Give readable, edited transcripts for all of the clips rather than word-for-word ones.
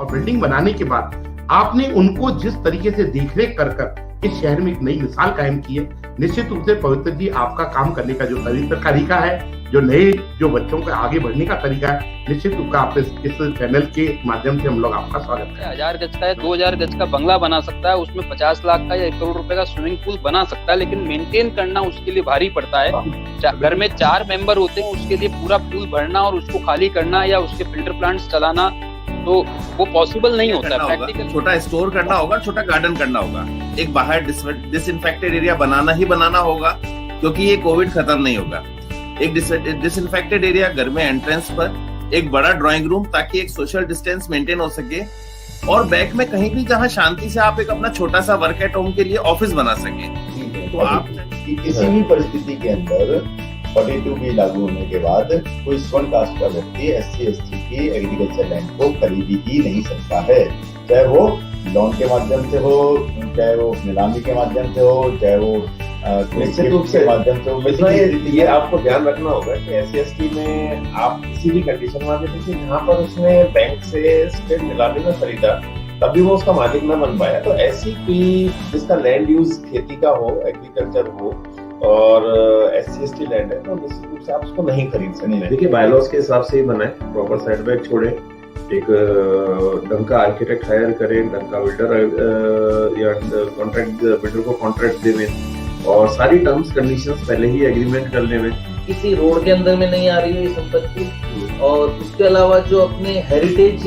और बिल्डिंग बनाने के बाद आपने उनको जिस तरीके से देखरेख कर इस शहर में एक नई मिसाल कायम की है, निश्चित रूप से पवित्र जी आपका काम करने का जो तरीका है, जो बच्चों के आगे बढ़ने का तरीका है, निश्चित रूप से आप इस चैनल के माध्यम से हम लोग आपका स्वागत करते हैं। 1000 गज का या 2000 गज का बंगला बना सकता है, उसमें 50 लाख का या 1 करोड़ रुपए का स्विमिंग पूल बना सकता है, लेकिन मेंटेन करना उसके लिए भारी पड़ता है। घर में 4 मेंबर होते हैं, उसके लिए पूरा पूल भरना और उसको खाली करना या उसके फिल्टर प्लांट्स चलाना, तो वो पॉसिबल नहीं होता है प्रैक्टिकल। छोटा स्टोर करना होगा, छोटा गार्डन करना होगा, एक बाहर डिसइंफेक्टेड एरिया बनाना होगा, क्योंकि ये कोविड खत्म नहीं होगा। एक डिसइंफेक्टेड एरिया घर में एंट्रेंस पर, एक बड़ा ड्राइंग रूम, ताकि एक सोशल डिस्टेंस मेंटेन हो सके, और बैक में कहीं भी जहां शांति से आप एक अपना छोटा सा वर्क एट होम के लिए ऑफिस बना सके। तो आप किसी भी परिस्थिति के अंदर 42 भी लागू होने के बाद कोई स्वर्ण कास्ट का व्यक्ति SC/ST की एग्रीकल्चर लैंड को खरीद ही नहीं सकता है, चाहे वो लोन के माध्यम से हो, चाहे वो नीलामी के माध्यम से हो, चाहे वो निश्चित रूप से माध्यम से हो। ये आपको ध्यान रखना होगा कि SC/ST में आप किसी भी कंडीशन में देखिए, जहाँ पर उसने बैंक से स्टेट नीलामी में खरीदा तभी वो उसका मालिक न बन पाया, तो ऐसी कोई जिसका लैंड यूज खेती का हो, एग्रीकल्चर हो और SC/ST लैंड है, तो निश्चित रूप से आप उसको नहीं खरीद सकते। देखिए बायलॉज के हिसाब से ही बनाए, प्रॉपर सेटबैक छोड़े, एक ढंग का आर्किटेक्ट हायर करें, ढंग का बिल्डर या कॉन्ट्रैक्ट बिल्डर को कॉन्ट्रैक्ट देने, और सारी टर्म्स कंडीशंस पहले ही एग्रीमेंट कर लेवे। किसी रोड के अंदर में नहीं आ रही है ये संपत्ति, और उसके अलावा जो अपने हेरिटेज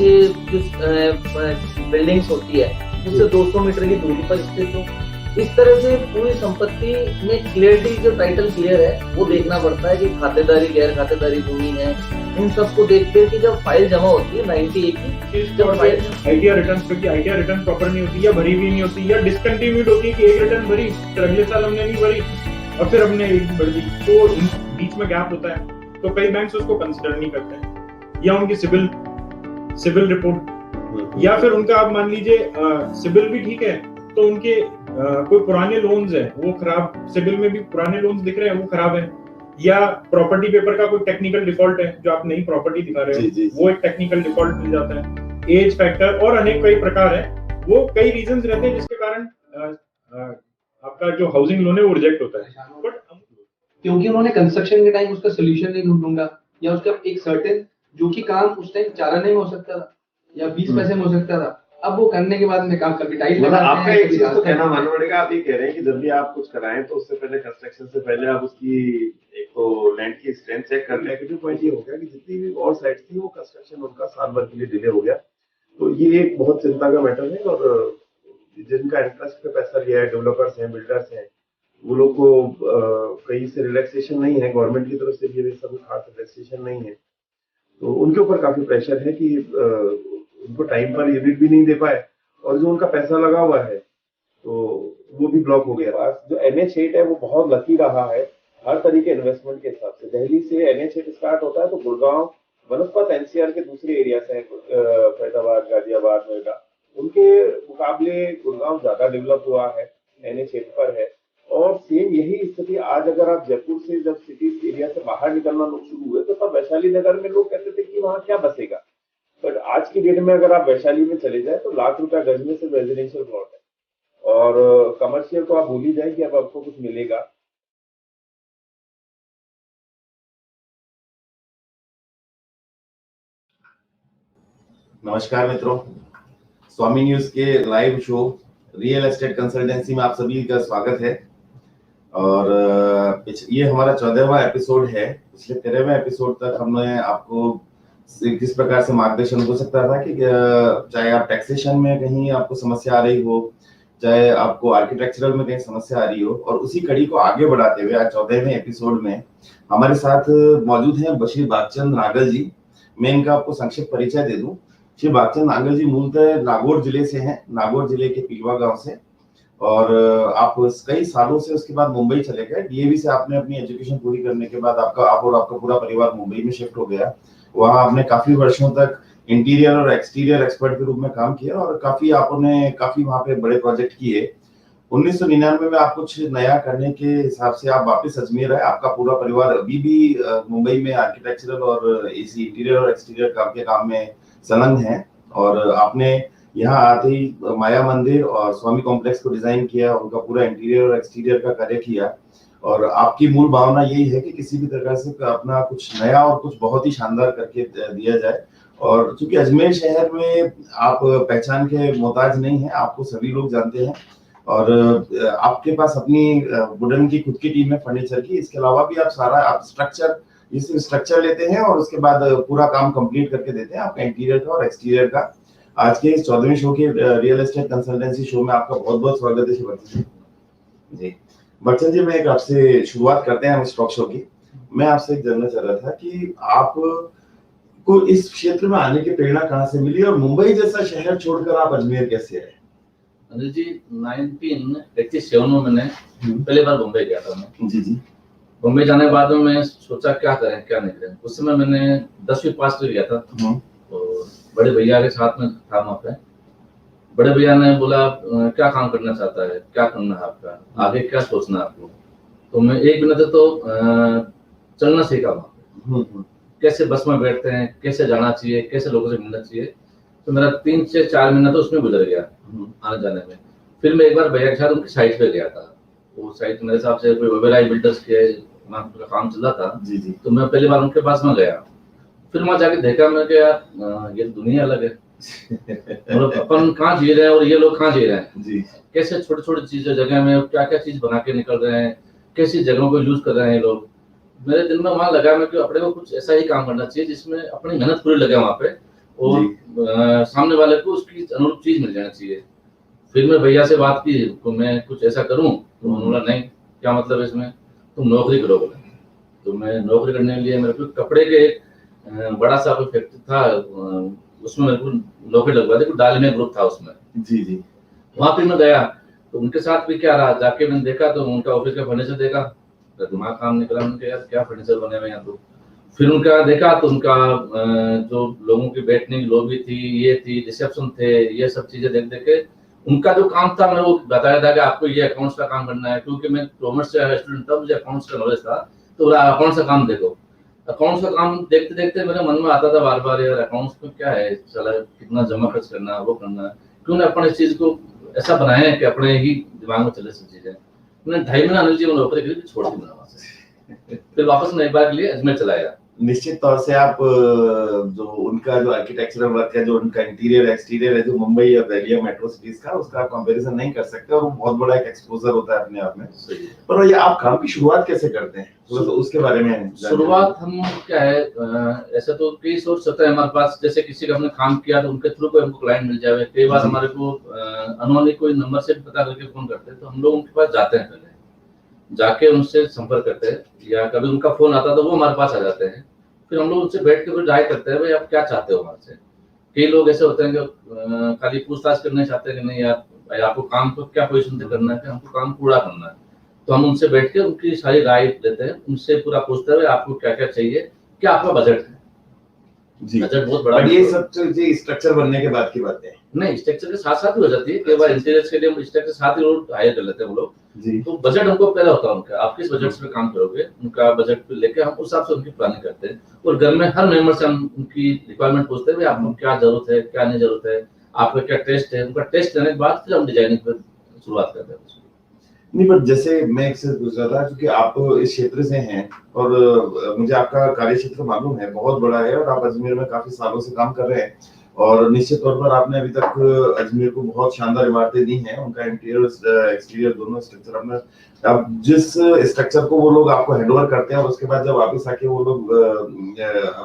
बिल्डिंग्स होती है उससे 200 मीटर की दूरी पर स्थित हो, इस तरह से पूरी संपत्ति में क्लियरिटी, जो टाइटल क्लियर है वो देखना पड़ता है कि खातेदारी गैर खातेदारी भूमि है, इन सबको देखते कि जब फाइल जमा होती है 98 की, जब आईटीआर रिटर्न प्रॉपर नहीं होती या भरी हुई नहीं होती या डिसकंटिन्यूड होती है कि एक रिटर्न भरी फिर अगले साल हमने नहीं भरी और फिर हमने एक भर दी, तो बीच में गैप होता है, तो कई बैंक्स उसको कंसिडर नहीं करते हैं, या उनकी सिविल रिपोर्ट, या फिर उनका आप मान लीजिए सिविल भी ठीक है तो उनके कोई पुराने लोन्स है वो खराब, सिविल में भी पुराने लोन्स दिख रहे हैं वो खराब है, या प्रॉपर्टी पेपर का कोई टेक्निकल डिफॉल्ट है, जो आप नई प्रॉपर्टी दिखा रहे हो वो एक टेक्निकल डिफॉल्ट मिल जाता है, एज फैक्टर और अनेक कई प्रकार है, वो कई रीजंस रहते हैं जिसके कारण आपका जो हाउसिंग लोन है वो रिजेक्ट होता है। बट क्योंकि उन्होंने कंस्ट्रक्शन के टाइम उसका सोल्यूशन नहीं ढूंढूंगा, या उसका एक सर्टेन जो कि काम उस टाइम 4 आने में हो सकता था या 20 पैसे में हो सकता था, अब वो करने के बाद में काम कैपिटाइज लगाते हैं। आपका एक चीज तो कहना मानना पड़ेगा, आप ये कह रहे हैं कि जब भी आप कुछ कराएं तो उससे पहले कंस्ट्रक्शन से पहले आप उसकी एक तो लैंड की स्ट्रेंथ चेक कर लें। नेगेटिव पॉइंट ये हो गया कि जितनी भी और साइट्स थी वो कंस्ट्रक्शन उनका साल भर के लिए डिले हो गया, तो ये एक बहुत चिंता का मैटर है। और जिनका इंटरेस्ट पे पैसा लिया है, डेवलपर्स हैं, बिल्डर्स हैं, वो लोग को कहीं से रिलैक्सेशन नहीं है, गवर्नमेंट की तरफ से भी सब खास रिलैक्सेशन नहीं है, तो उनके ऊपर काफी प्रेशर है कि उनको टाइम पर यूनिट भी नहीं दे पाए, और जो उनका पैसा लगा हुआ है तो वो भी ब्लॉक हो गया। जो NH8 है वो बहुत लकी रहा है हर तरीके इन्वेस्टमेंट के हिसाब से। दिल्ली से NH8 स्टार्ट होता है तो गुड़गांव बनस्पत NCR के दूसरे एरियाज हैं, फैजाबाद, गाजियाबाद, नोएडा, उनके मुकाबले गुड़गांव ज्यादा डेवलप हुआ है, NH8 पर है। और सेम यही स्थिति आज अगर आप जयपुर से जब सिटी एरिया से बाहर निकलना शुरू हुए तो तब वैशाली नगर में लोग कहते थे कि वहाँ क्या बसेगा, बट आज की डेट में अगर आप वैशाली में चले जाए तो लाख रुपया गज में सिर्फ रेजिडेंशियल प्लॉट है, और कमर्शियल तो आप भूल ही जाए कि अब आपको कुछ मिलेगा। नमस्कार मित्रों, स्वामी न्यूज के live show real estate consultancy में आप सभी का स्वागत है। और ये हमारा 14वां एपिसोड है। पिछले 13वें एपिसोड तक हमने आपको किस प्रकार से मार्गदर्शन हो सकता था कि चाहे आप टैक्सेशन में कहीं आपको समस्या आ रही हो, चाहे आपको आर्किटेक्चरल में कहीं समस्या आ रही हो, और उसी कड़ी को आगे बढ़ाते हुए आज 14वें एपिसोड में हमारे साथ मौजूद हैं श्री बागचंद नागल जी। मैं इनका आपको संक्षिप्त परिचय दे दूं। श्री बागचंद नागल जी मूलतः नागौर जिले से हैं, नागौर जिले के पिलवा गांव से, और आप कई सालों से उसके बाद मुंबई चले गए। DAV से आपने अपनी एजुकेशन पूरी करने के बाद आप और आपका पूरा परिवार मुंबई में शिफ्ट हो गया। वहाँ आपने काफी वर्षों तक इंटीरियर और एक्सटीरियर एक्सपर्ट के रूप में काम किया, और काफी वहाँ पे बड़े प्रोजेक्ट किए। 1999 में आप कुछ नया करने के हिसाब से आप वापस अजमेर आए। आपका पूरा परिवार अभी भी मुंबई में आर्किटेक्चरल और AC इंटीरियर और एक्सटीरियर काम में संलग्न है, और आपने यहाँ आते ही माया मंदिर और स्वामी कॉम्प्लेक्स को डिजाइन किया, उनका पूरा इंटीरियर और एक्सटीरियर का कार्य किया, और आपकी मूल भावना यही है कि किसी भी तरह से अपना कुछ नया और कुछ बहुत ही शानदार करके दिया जाए। और चूंकि अजमेर शहर में आप पहचान के मोहताज नहीं है, आपको सभी लोग जानते हैं, और आपके पास अपनी वुडन की खुद की टीम है फर्नीचर की, इसके अलावा भी आप स्ट्रक्चर लेते हैं और उसके बाद पूरा काम कंप्लीट करके देते हैं आपका इंटीरियर का और एक्सटीरियर का। आज के इस 14वें शो के रियल एस्टेट कंसल्टेंसी शो में आपका बहुत बहुत स्वागत है बच्चन जी। बच्चन जी, मैं एक आपसे शुरुआत करते हैं हम इस टॉक शो की। मैं आपसे एक जानना चाह रहा था कि आप को इस क्षेत्र में आने की प्रेरणा कहाँ से मिली और मुंबई जैसा शहर छोड़कर आप अजमेर कैसे आए? अनिल जी, 1987 में मैंने पहली बार बॉम्बे गया था मैं। जी जी। बॉम्बे जाने के बाद में मैं सोचा क्या करें क्या नहीं करें। उस समय मैंने 10वीं पास कर गया था, तो बड़े भैया के साथ में था वहाँ पे। बड़े भैया ने बोला क्या काम करना चाहता है, क्या करना है आपका, आगे क्या सोचना है आपको। तो मैं 1 महीने तक तो चलना सीखा वहाँ पे, कैसे बस में बैठते हैं, कैसे जाना चाहिए, कैसे लोगों से मिलना चाहिए। तो मेरा 3 से 4 महीना तो उसमें गुजर गया आने जाने में। फिर मैं एक बार भैया के साथ उनकी साइट पे गया था। वो साइट मेरे हिसाब से कोई ओबेराय बिल्डर्स के काम चल रहा था। जी जी। तो मैं पहली बार उनके पास में गया। फिर वहाँ जाके देखा मैं कि यार ये दुनिया अलग है। मतलब अपन कहाँ जी रहे हैं और ये लोग कहाँ जी रहे हैं जी। कैसे छोटे छोटे चीजें जगह में क्या क्या चीज बना के निकल रहे हैं, कैसी जगहों को यूज कर रहे हैं ये लोग। मेरे दिल में वहाँ लगा मैं कि अपने को कुछ ऐसा ही काम करना चाहिए जिसमें अपनी मेहनत पूरी लगे वहाँ पे और सामने वाले को उसकी अनुरूप चीज मिल जाना चाहिए। फिर मैं भैया से बात की तो मैं कुछ ऐसा करूं, तो उन्होंने बोला नहीं, क्या मतलब है इसमें, तुम नौकरी करो बोले। तो मैं नौकरी करने के लिए मेरे को कपड़े के एक बड़ा सा फैक्ट्री था, उसमें मेरे को नौकरी लगवा दी। डालमिया ग्रुप था उसमें। जी जी। वहां पे मैं गया तो उनके साथ भी क्या रहा, जाके मैंने देखा तो उनका ऑफिस का फर्नीचर देखा, दिमाग काम निकला। मैंने यार क्या फर्नीचर बने हुए यहाँ। तो फिर उनका देखा तो उनका जो लोगों की बैठने की लॉबी थी, ये थी, रिसेप्शन थे, ये सब चीजें देख देख के उनका जो काम था मैं वो बताया था कि आपको ये अकाउंट्स का काम करना है, क्योंकि मैं कॉमर्स से स्टूडेंट था, मुझे अकाउंट्स का नॉलेज था। तो अकाउंट्स का काम देखो। अकाउंट्स का काम देखते देखते मेरे मन में आता था बार बार, यार अकाउंट्स में क्या है, चला कितना जमा खर्च करना है, वो करना है, क्यों ना अपन इस चीज को ऐसा बनाए कि अपने ही दिमाग में चले सब चीजें। मैंने 2.5 महीना अनिल जी में नौकरी के लिए छोड़ दी वहां से। फिर वापस मैं एक बार के लिए अजमेर चला गया। निश्चित तौर से आप जो उनका जो आर्किटेक्चरल वर्क है, जो उनका इंटीरियर एक्सटीरियर है, जो मुंबई या दिल्ली या मेट्रो सिटीज का, उसका आप कंपैरिजन नहीं कर सकते और वो बहुत बड़ा एक एक्सपोजर होता है अपने आप में। पर ये आप काम की शुरुआत कैसे करते हैं, तो उसके बारे में शुरुआत हम क्या है, ऐसे तो कई सोर्स होता है हमारे पास। जैसे किसी का हमने काम किया तो उनके थ्रू कोई हमको क्लाइंट मिल जाए। कई बार हमारे को अनोनी कोई नंबर से पता करके फोन करते हैं, तो हम लोग उनके पास जाते हैं, पहले जाके उनसे संपर्क करते हैं, या कभी उनका फोन आता तो वो हमारे पास आ जाते हैं। फिर हम लोग उनसे बैठ के फिर राय करते हैं, भाई आप क्या चाहते हो हमारे से। कई लोग ऐसे होते हैं कि खाली पूछताछ करना चाहते हैं कि नहीं यार भाई आपको काम को क्या पोजीशन से करना है, कि हमको काम पूरा करना है। तो हम उनसे बैठ के उनकी सारी राय लेते हैं, उनसे पूरा पूछते हैं आपको क्या क्या चाहिए, क्या आपका बजट है। जी। बजट बहुत बड़ा। बट ये सब स्ट्रक्चर बनने के बाद की बातें नहीं, स्ट्रक्चर के साथ साथ ही हो जाती है। कई बार इंटीरियर्स के लिए हम स्ट्रक्चर साथ ही लोग हायर कर लेते हैं वो लोग। जी। तो बजट हमको पहले होता है उनका, आप किस बजट से काम करोगे, उनका बजट लेके हम उस हिसाब से उनकी प्लानिंग करते हैं। और घर में हर मेंबर से हम उनकी रिक्वायरमेंट पूछते हैं, आपको क्या जरूरत है, क्या नहीं जरूरत है, आपका क्या टेस्ट है। उनका टेस्ट लेने के बाद फिर हम डिजाइनिंग पर शुरुआत करते हैं। नहीं, पर जैसे मैं एक से पूछ रहा था, क्योंकि आप इस क्षेत्र से हैं और मुझे आपका कार्य क्षेत्र मालूम है, बहुत बड़ा है और आप अजमेर में काफी सालों से काम कर रहे हैं। और निश्चित तौर पर आपने अभी तक अजमेर को बहुत शानदार इमारतें दी हैं, उनका इंटीरियर एक्सटीरियर दोनों स्ट्रक्चर आपने, अब जिस स्ट्रक्चर को वो लोग आपको हैंडओवर करते हैं और उसके बाद जब वापस आके वो लोग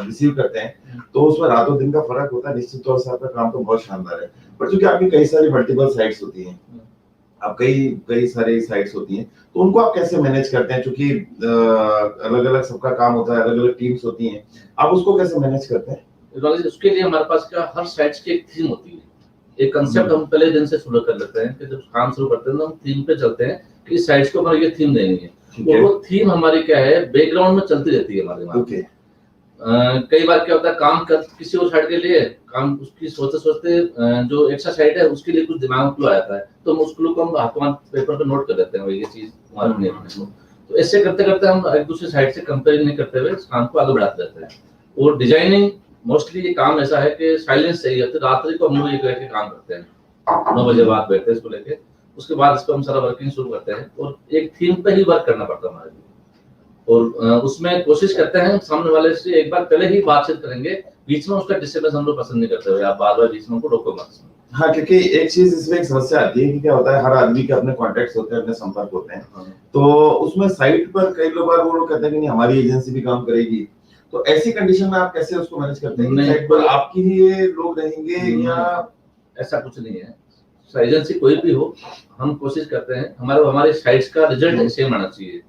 रिसीव करते हैं, तो उसमें रातों दिन का फर्क होता है। निश्चित तौर से आपका काम तो बहुत शानदार है, पर चूंकि आपकी कई सारी मल्टीपल साइट्स होती हैं, आप कई सारी साइट्स होती हैं, तो उनको आप कैसे मैनेज करते हैं? क्योंकि अलग अलग सबका काम होता है, अलग अलग टीम्स होती हैं, आप उसको कैसे मैनेज करते हैं? उसके लिए हमारे पास क्या हर साइट्स की एक थीम होती है, एक कंसेप्ट हम पहले दिन से शुरू कर लेते हैं कि जब काम शुरू करते हैं तो हम थीम पे चलते हैं कि इस साइट्स को हमारी ये थीम देनी है। और वो थीम हमारी क्या है, बैकग्राउंड में चलती रहती है हमारे दिमाग में। कई बार क्या होता है, काम कर किसी और साइड के लिए, काम उसकी सोचते सोचते जो एक्स्ट्रा साइड है उसके लिए कुछ दिमाग में क्लू आ जाता है, तो हम उस क्लू को हम हाथों पेपर पे नोट कर लेते हैं, ये चीज हमारे नहीं है। तो ऐसे करते करते हम एक दूसरे साइड से कंपेयर नहीं करते हुए इस काम को आगे बढ़ाते रहते हैं। और डिजाइनिंग मोस्टली ये काम ऐसा है कि साइलेंस चाहिए होती है। रात्रि को हम लोग ये करके काम करते हैं, 9 बजे बाद बैठते हैं इसको लेके, उसके बाद इस पर हम सारा वर्किंग शुरू करते हैं और एक थीम पे ही वर्क करना पड़ता है हमारे लिए। और उसमें कोशिश करते हैं सामने वाले से एक बार पहले ही बातचीत करेंगे, बीच में उसका डिस्टर्बेंस हम लोग पसंद नहीं करते हुए, आप बार-बार बीच में उनको रोको मत। हाँ, क्योंकि एक चीज इसमें एक समस्या आती है कि क्या होता है, हर आदमी के अपने कॉन्टेक्ट्स होते हैं, अपने संपर्क होते हैं, तो उसमें साइट पर कई बार वो लोग कहते हैं कि नहीं हमारी एजेंसी भी काम करेगी, तो ऐसी कंडीशन में आप कैसे उसको मैनेज करते हैं? साइट पर आपके लिए लोग रहेंगे या ऐसा कुछ नहीं है, एजेंसी कोई भी हो, हम कोशिश करते हैं हमारे साइट्स का रिजल्ट सेम आना चाहिए।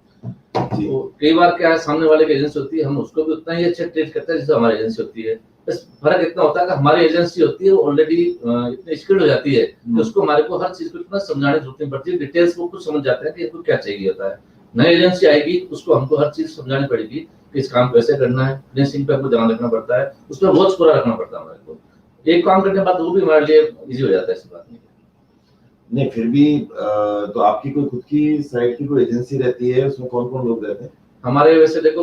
तो कई बार क्या है, सामने वाले की एजेंसी होती है, हम उसको भी उतना ही अच्छा ट्रीट करते हैं जैसे हमारी एजेंसी होती है। बस फर्क इतना होता है कि हमारी एजेंसी होती है ऑलरेडी इतनी स्किल्ड हो जाती है कि उसको हमारे को हर चीज को इतना समझाने की जरूरत नहीं पड़ती है, डिटेल्स वो कुछ समझ जाते हैं कि इसको क्या चाहिए होता है। नई एजेंसी आएगी उसको हमको हर चीज समझानी पड़ेगी कि इस काम को कैसे करना है, फिनिशिंग पे हमको ध्यान रखना पड़ता है, उसमें वॉच पूरा रखना पड़ता है हमारे को। एक काम करने के बाद वो भी हमारे लिए इजी हो जाता है, ऐसी बात नहीं। फिर भी तो आपकी कोई खुद की साइट की कोई एजेंसी रहती है, उसमें कौन कौन लोग रहते हैं? हमारे वैसे देखो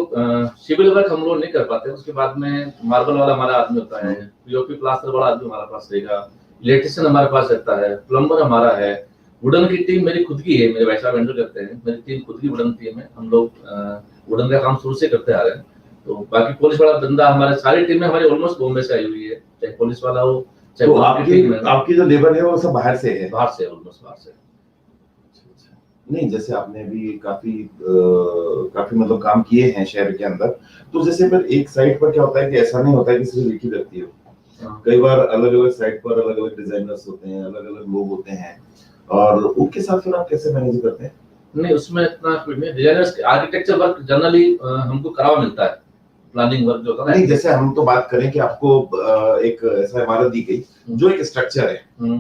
सिविल वर्क हम लोग नहीं कर पाते, उसके बाद में मार्बल वाला हमारा आदमी होता है, पीओपी प्लास्टर वाला आदमी हमारे पास रहेगा, इलेक्ट्रिशियन हमारे पास रहता है, प्लम्बर हमारा है, वुडन की टीम मेरी खुद की है, मेरे भाई साहब हैंडल करते हैं, मेरी टीम खुद की वुडन टीम है, हम लोग वुडन का काम शुरू से करते आ रहे हैं। तो बाकी पुलिस वाला बंदा हमारे सारी टीम में हमारी ऑलमोस्ट बॉम्बे से आई हुई है, चाहे पुलिस वाला हो चाहे तो आपकी जो लेबर है वो सब बाहर से है? बाहर से, ऑलमोस्ट बाहर से। नहीं, जैसे आपने भी काफी मतलब काम किए हैं शहर के अंदर, तो जैसे पर एक साइट पर क्या होता है कि ऐसा नहीं होता है कि सिर्फ एक ही व्यक्ति हो, कई बार अलग अलग साइट पर अलग अलग डिजाइनर्स होते हैं, अलग अलग लोग होते हैं, और उनके साथ फिर आप कैसे मैनेज करते हैं? नहीं, उसमें इतना कुछ नहीं, डिजाइनर्स आर्किटेक्चर वर्क जनरली हमको करावा मिलता है, प्लानिंग वर्क जो होता है। नहीं, जैसे हम तो बात करें कि आपको एक ऐसा इमारत दी गई जो एक स्ट्रक्चर है,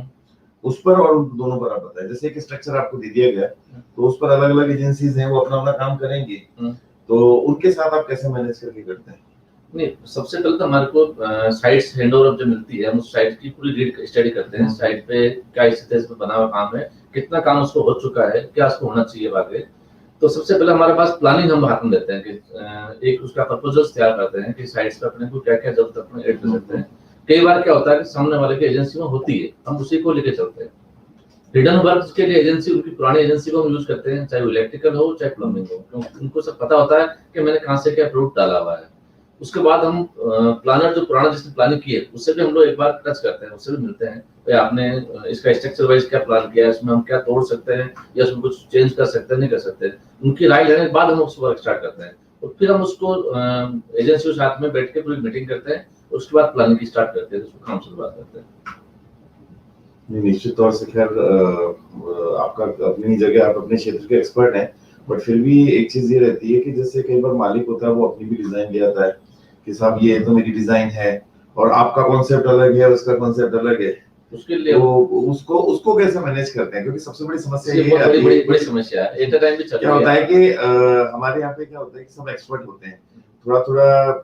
उस पर और दोनों पर आप बताएं। जैसे एक स्ट्रक्चर आपको दे दिया गया तो उस पर अलग अलग एजेंसीज हैं, वो अपना अपना काम करेंगे, तो उनके साथ आप कैसे मैनेज करके करते हैं? नहीं, सबसे पहले तो हमारे को साइट्स हैंडओवर जो मिलती है, हम उस साइट की पूरी रीड स्टडी करते हैं, साइट पे क्या स्थिति में बना हुआ काम है, कितना काम उसको हो चुका है, क्या उसको होना चाहिए आगे। तो सबसे पहले हमारे पास प्लानिंग हम हाथ में देते हैं कि एक उसका प्रपोजल्स तैयार करते हैं कि साइट्स पे अपने को क्या क्या जरूरत अपने ऐड कर सकते हैं। कई बार क्या होता है कि सामने वाले की एजेंसी में होती है, हम उसी को लेके चलते हैं। हिडन वर्क के लिए एजेंसी, उनकी पुरानी एजेंसी को हम यूज करते हैं, चाहे वो इलेक्ट्रिकल हो चाहे प्लम्बिंग हो, क्योंकि उनको सब पता होता है कि मैंने कहाँ से क्या प्रोडक्ट डाला हुआ है। उसके बाद हम प्लानर जो पुराना जिसने प्लानिंग की है उससे भी हम लोग एक बार टच करते हैं, उससे भी मिलते हैं, भाई आपने इसका स्ट्रक्चर वाइज क्या प्लान किया है, इसमें हम क्या तोड़ सकते हैं या उसमें कुछ चेंज कर सकते हैं, नहीं कर सकते। उनकी राय लेने के बाद हम उस वर्क स्टार्ट करते हैं और फिर हम उसको एजेंसी के साथ में बैठ के पूरी मीटिंग करते हैं, उसके बाद प्लानिंग की स्टार्ट करते हैं, उसको काम शुरुआत करते हैं। निश्चित तौर से खैर आपका अपनी जगह, आप अपने क्षेत्र के एक्सपर्ट हैं, बट फिर भी एक चीज ये रहती है कि जैसे कई बार मालिक होता है वो अपनी भी डिजाइन ले आता है कि साहब ये तो मेरी डिजाइन है और आपका कॉन्सेप्ट अलग है, उसका कॉन्सेप्ट अलग है, उसके लिए तो उसको कैसे मैनेज करते हैं? क्योंकि सबसे बड़ी समस्या ये है, बड़ी समस्या है, एट अ टाइम भी चल रही है। क्या होता है कि हमारे यहाँ पे क्या होता है कि सब एक्सपर्ट होते हैं, थोड़ा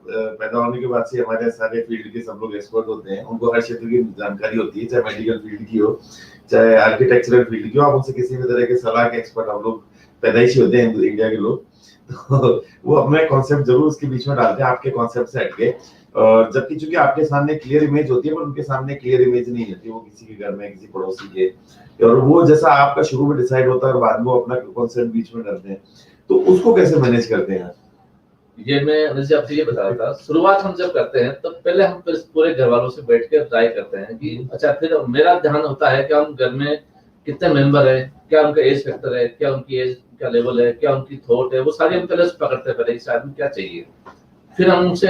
पैदा होने के बाद से हमारे सारे फील्ड के सब लोग एक्सपर्ट होते हैं, उनको हर क्षेत्र की जानकारी होती है, चाहे मेडिकल फील्ड की हो चाहे आर्किटेक्चरल फील्ड की हो, आप उनसे किसी भी तरह के सलाह के एक्सपर्ट हम लोग पैदाइशी होते हैं इंडिया के लोग, तो वो अपना कॉन्सेप्ट जरूर उसके बीच में डालते हैं आपके कॉन्सेप्ट से हटके, और जबकि चूंकि आपके सामने क्लियर इमेज होती है पर उनके सामने क्लियर इमेज नहीं होती, वो किसी के घर में किसी पड़ोसी के, और वो जैसा आपका शुरू में डिसाइड होता है और बाद में वो अपना कॉन्सेप्ट बीच में डालते हैं, तो उसको कैसे मैनेज करते हैं? ये मैं जैसे आपसे ये बता रहा था, शुरुआत हम जब करते हैं तो पहले हम पूरे घर वालों से बैठ कर ट्राई करते हैं कि अच्छा, फिर मेरा ध्यान होता है कि हम घर में कितने मेंबर है, क्या उनका एज फैक्टर है, क्या उनकी एज क्या लेवल है, क्या उनकी थॉट है, वो सारी हम पहले पकड़ते हैं, पहले इस आदमी क्या चाहिए, फिर हम उनसे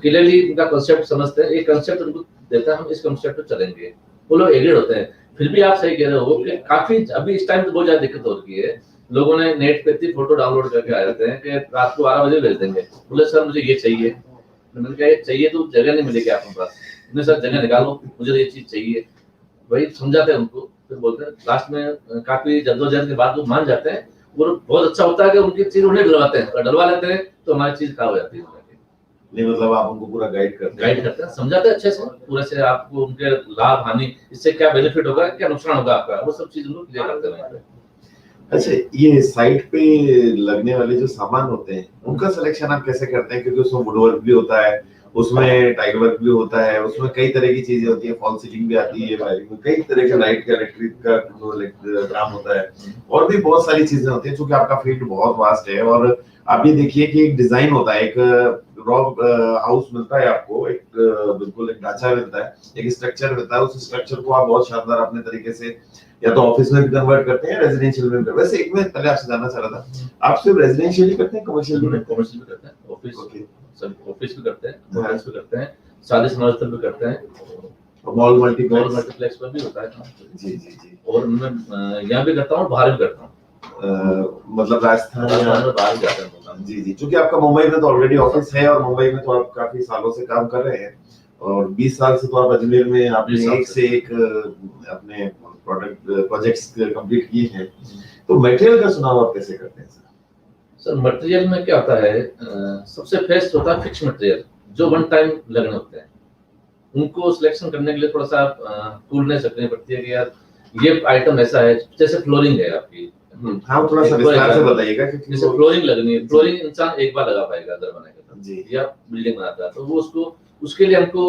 क्लियरली उनका कॉन्सेप्ट समझते हैं, एक कॉन्सेप्ट उनको देता है, हम इस कॉन्सेप्ट पे चलेंगे, वो लोग एग्रीड होते हैं। फिर भी आप सही कह रहे हो कि काफी अभी इस टाइम तो बहुत ज्यादा दिक्कत हो रही है, लोगों ने नेट पे इतनी फोटो डाउनलोड करके आ जाते हैं कि रात को 12 बजे भेज देंगे, बोले सर मुझे ये चाहिए, मैंने कहा ये चाहिए तो जगह नहीं मिलेगी आपके पास, उन्हें सर जगह निकालो, मुझे ये चीज चाहिए, वही समझाते हैं उनको, फिर बोलते हैं, लास्ट में काफी जद्दोजहद के बाद वो मान जाते हैं, वो बहुत अच्छा होता है कि उनकी चीज उन्हें डलवाते हैं, डलवा लेते हैं तो हमारी चीज खराब हो जाती है। नहीं, मतलब आप उनको पूरा गाइड करते हैं, समझाते हैं अच्छे से, पूरे से आपको उनके लाभ हानि, इससे क्या बेनिफिट होगा, क्या नुकसान होगा आपका, वो सब चीज उनको क्लियर करते हैं। अच्छा, ये साइट पे लगने वाले जो सामान होते हैं उनका सिलेक्शन आप कैसे करते हैं? क्योंकि उसमें वुड वर्क भी होता है उसमें टाइल वर्क भी होता है, उसमें कई तरह की चीजें होती है, फॉल सीलिंग भी आती है, वायरिंग में कई तरह के लाइट का इलेक्ट्रिक का काम होता है, और भी बहुत सारी चीजें होती है। चूंकि आपका फील्ड बहुत वास्ट है, और आप ये देखिए कि एक डिजाइन होता है, एक रॉ हाउस मिलता है आपको, एक बिल्कुल एक ढांचा मिलता है, एक स्ट्रक्चर मिलता है, उस स्ट्रक्चर को आप बहुत शानदार अपने तरीके से या तो ऑफिस में भी कन्वर्ट करते हैं, रेजिडेंशियल में भी। वैसे एक मैं पहले आपसे जानना चाह रहा था, आप सिर्फ रेजिडेंशियल ही करते हैं, कमर्शियल भी करते हैं? कमर्शियल भी करते हैं, ऑफिस भी करते हैं, होटल्स भी करते हैं, शादी समारोह भी करते हैं, मॉल मल्टीप्लेक्स में भी होता है। जी जी जी। और मैं यहाँ भी करता हूँ, बाहर भी करता हूँ, मतलब राजस्थान या बाहर जाते हैं। जी जी। क्योंकि आपका मुंबई में तो ऑलरेडी ऑफिस है, और मुंबई में तो आप काफी सालों से काम कर रहे हैं, और 20 साल से तो आप अजमेर में आपने एक से एक अपने प्रोजेक्ट्स कंप्लीट किए हैं। तो मटेरियल का चुनाव आप कैसे करते हैं सर? मटेरियल में क्या होता है, सबसे बेस्ट होता है फिक्स मटेरियल, जो वन टाइम लगने होते हैं। उनको सिलेक्शन करने के लिए थोड़ा सा कूलनेस रखनी पड़ती है कि यार ये आइटम ऐसा है, जैसे फ्लोरिंग है आपकी। हाँ, थोड़ा सा विस्तार से बताइएगा। जैसे फ्लोरिंग लगनी है, फ्लोरिंग इंसान एक बार लगा पाएगा अगर बनाएगा जी, या बिल्डिंग बनाता है, तो वो उसके लिए हमको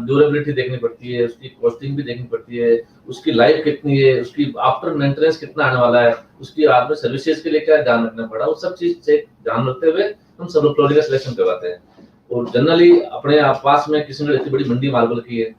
ड्यूरेबिलिटी देखनी पड़ती है, उसकी कॉस्टिंग भी देखनी पड़ती है, उसकी लाइफ कितनी है, उसकी आफ्टर मेंटेनेंस कितना आने वाला है, उसकी आपने सर्विसेज के लिए क्या ध्यान रखना पड़ा, वो सब चीज से ध्यान रखते हुए हम सब फ्लोरिंग का सिलेक्शन करवाते हैं। और जनरली अपने पास में किसी ने इतनी बड़ी मंडी मार्बल की है,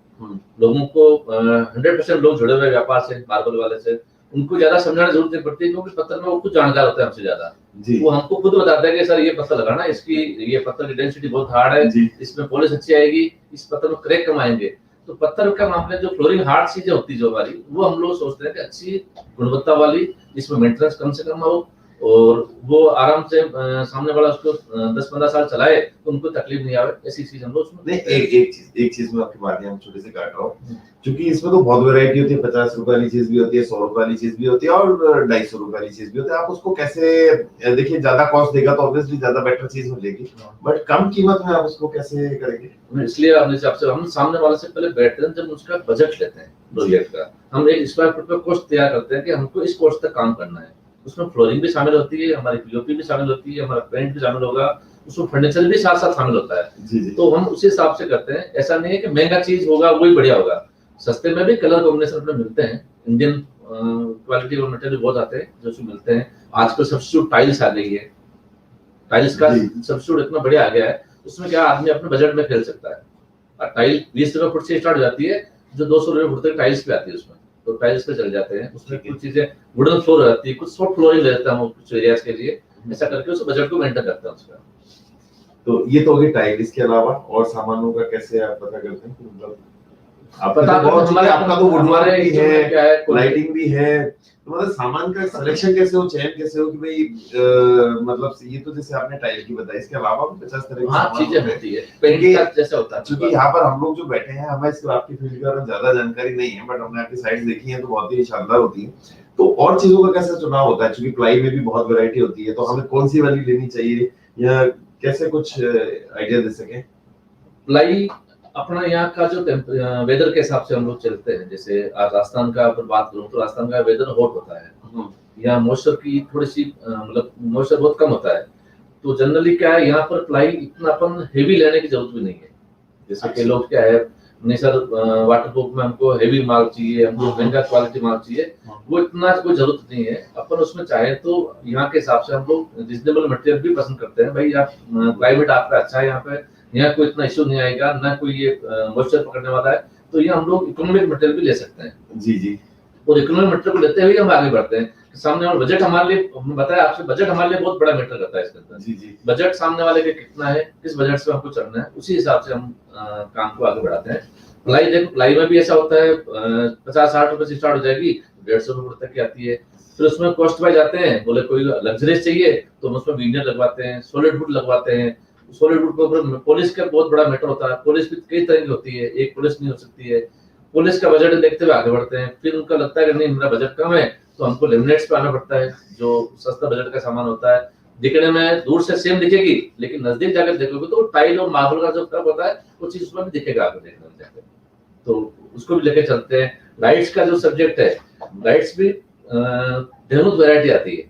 लोगों को 100% लोग जुड़े हुए व्यापार से, मार्बल वाले से, उनको ज्यादा समझाने जरूरत नहीं पड़ती, क्योंकि पत्थर में वो खुद जानकार होता है हमसे ज्यादा। वो हमको खुद बताता है कि सर ये पत्थर लगाना, इसकी ये पत्थर की डेंसिटी बहुत हार्ड है, इसमें पॉलिश अच्छी आएगी, इस पत्थर में क्रैक कम आएंगे। तो पत्थर का मामले जो फ्लोरिंग हार्ड चीजें होती है जो हमारी, वो हम लोग सोचते हैं कि अच्छी गुणवत्ता वाली, जिसमें मेंटेनेंस कम से कम हो, और वो आराम से सामने वाला उसको 10-15 साल चलाए तो उनको तकलीफ नहीं आवे, ऐसी चीज हम लोग उसमें। नहीं, एक चीज में आपकी बात हम छोटे से काट रहा हूँ, क्योंकि इसमें तो बहुत वैरायटी होती है, 50 रुपए वाली चीज भी होती है, 100 रुपए वाली चीज भी होती है, और 250 रुपए वाली चीज भी होती है। आप उसको कैसे देखिए, ज्यादा कॉस्ट देगा तो ऑब्वियसली ज्यादा बेटर चीज मिलेगी, बट कम कीमत में आप उसको कैसे करेंगे? इसलिए हम सामने वाले से पहले बैठते हैं, जब उसका बजट लेते हैं प्रोजेक्ट का, हम एक स्क्वायर फुट पे कॉस्ट तैयार करते हैं कि हमको इस कॉस्ट तक काम करना है। उसमें फ्लोरिंग भी शामिल होती है, हमारी पीओपी भी शामिल होती है, हमारा पेंट भी शामिल होगा, उसमें फर्नीचर भी साथ साथ शामिल होता है। तो हम उसी हिसाब से करते हैं। ऐसा नहीं है कि महंगा चीज होगा वही बढ़िया होगा, सस्ते में भी कलर कॉम्बिनेशन अपने मिलते हैं, इंडियन क्वालिटी और मटेरियल बहुत आते हैं जो मिलते हैं। आजकल सब्स्टिट्यूट टाइल्स आ गई है, टाइल्स का सब्स्टिट्यूट इतना बढ़िया आ गया है, उसमें क्या आदमी अपने बजट में खेल सकता है। और टाइल 20 रुपए फुट से स्टार्ट हो जाती है, जो 200 रुपए फुट तक टाइल्स पे आती है, उसमें तो टाइल्स पे चल जाते हैं। उसमें कुछ चीजें वुडन फ्लोर रहती है, कुछ सॉफ्ट फ्लोरिंग ले लेते हैं हम कुछ एरियाज के लिए, ऐसा करके उस बजट को मेंटेन करते हैं उसका। तो ये तो होगी टाइल। इसके अलावा और सामानों का कैसे आप पता करते हैं? मतलब आपका तो वुडवर्क भी है, लाइटिंग भी है, तो मतलब सामान का सिलेक्शन कैसे हो, चयन कैसे हो कि भाई मतलब ये तो जैसे आपने टाइल की बताई, इसके अलावा भी 50 तरह की चीजें होती है, पेंटिंग का जैसा होता है। क्योंकि यहाँ पर हम लोग जो बैठे हैं, हमें इसके आपकी फील्ड के बारे में ज्यादा जानकारी नहीं है, बट हमने आपकी साइट्स देखी है तो बहुत ही शानदार होती है। तो और चीजों का कैसे चुनाव होता है? क्योंकि प्लाई में भी बहुत वैरायटी होती है, तो हमें कौन सी वाली लेनी चाहिए, या कैसे कुछ आइडिया दे सके? प्लाई अपना यहाँ का जो वेदर के हिसाब से हम लोग चलते हैं। जैसे राजस्थान का अगर बात करूँ तो राजस्थान का वेदर हॉट होता है, यहाँ मॉइस्चर की थोड़ी सी मतलब मॉइस्चर बहुत कम होता है, तो जनरली क्या है, यहाँ पर प्लाई इतना अपन हेवी लेने की जरूरत भी नहीं है। जैसे कि लोग क्या है, नहीं सर वाटरप्रूफ में हमको हेवी माल चाहिए, हमको महंगा क्वालिटी माल चाहिए, वो इतना कोई जरूरत नहीं है। अपन उसमें चाहे तो यहाँ के हिसाब से हम लोग रिजनेबल मटेरियल भी पसंद करते हैं। भाई आप क्लाइमेट आपका अच्छा है, यहाँ पे यहाँ कोई इतना इश्यू नहीं आएगा, ना कोई ये मॉइस्चर पकड़ने वाला है, तो ये हम लोग इकोनॉमिक मटेरियल भी ले सकते हैं। जी जी। और इकोनॉमिक मटेरियल को लेते हुए हम आगे बढ़ते हैं। सामने वाला बजट हमारे लिए, हमने बताया आपसे, बजट हमारे लिए बहुत बड़ा मैटर करता है इसके अंदर। जी जी। बजट सामने वाले का कितना है, किस बजट से हमको चलना है, उसी हिसाब से हम काम को आगे बढ़ाते हैं। प्लाई देखो, प्लाई में भी ऐसा होता है 50-60 रुपए से स्टार्ट हो जाएगी, 150 रुपए तक की आती है। फिर उसमें कॉस्ट वाइज आते हैं, बोले कोई लग्जरीज चाहिए तो हम उसमें वीनियर लगवाते हैं, सॉलिड वुड लगवाते हैं। सॉलिड वुड के ऊपर पॉलिश का बहुत बड़ा मैटर होता है। पॉलिश भी कई तरह की होती है, एक पॉलिश नहीं हो सकती है। पॉलिश का बजट देखते हुए आगे बढ़ते हैं। फिर उनका लगता है कि नहीं मेरा बजट कम है, तो हमको लेमिनेट्स पे आना पड़ता है, जो सस्ता बजट का सामान होता है। दिखने में दूर से सेम दिखेगी, लेकिन नजदीक जाकर देखोगे तो टाइल और मार्बल का जो फर्क होता है वो चीज उसमें भी दिखेगा आपको देखने में जाकर, तो उसको भी लेके चलते हैं। लाइट्स का जो सब्जेक्ट है, लाइट्स भी बहुत वैरायटी आती है।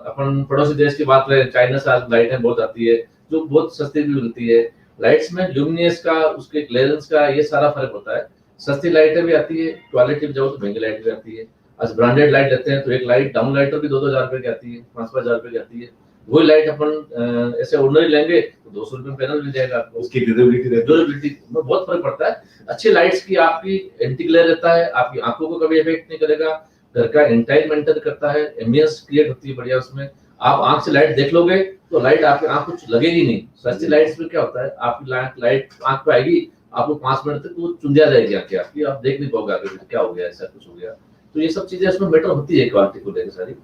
अपन पड़ोसी देश की बात करें, चाइना से लाइटें बहुत आती है जो बहुत सस्ती भी मिलती है। लाइट्स में ल्यूमिनियस का, उसके क्लियरेंस का, ये सारा फर्क होता है। सस्ती लाइटें भी आती है, क्वालिटी में जाओ तो महंगी लाइट भी आती है। आज ब्रांडेड लाइट लेते हैं तो एक लाइट डाउन लाइट भी 2-2 हजार रुपए की आती है, 5-5 हजार रुपए की आती है। वही लाइट अपन ऐसे ऑर्डिनरी लेंगे तो 200 रुपए में पैनल मिल जाएगा आपको। उसकी ड्यूरेबिलिटी में बहुत फर्क पड़ता है। अच्छी लाइट्स की आपकी एंटी ग्लेयर रहता है, आपकी आंखों को कभी इफेक्ट नहीं करेगा, घर का एंटायर मेंटेन करता है, एम्बियंस क्रिएट होती है बढ़िया उसमें। आप आंख से लाइट देख लोगे तो लाइट आपकी आंख कुछ लगेगी नहीं। सस्ती लाइट्स में क्या होता है, आपकी लाइट आंख पे आएगी, आपको 5 मिनट तक वो चुंदिया जाएगी आंखें आपकी, आप देख नहीं पाओगे आगे क्या हो गया, ऐसा कुछ हो गया। तो ये सब चीजें उसमें मैटर होती है क्वालिटी को लेकर सारी।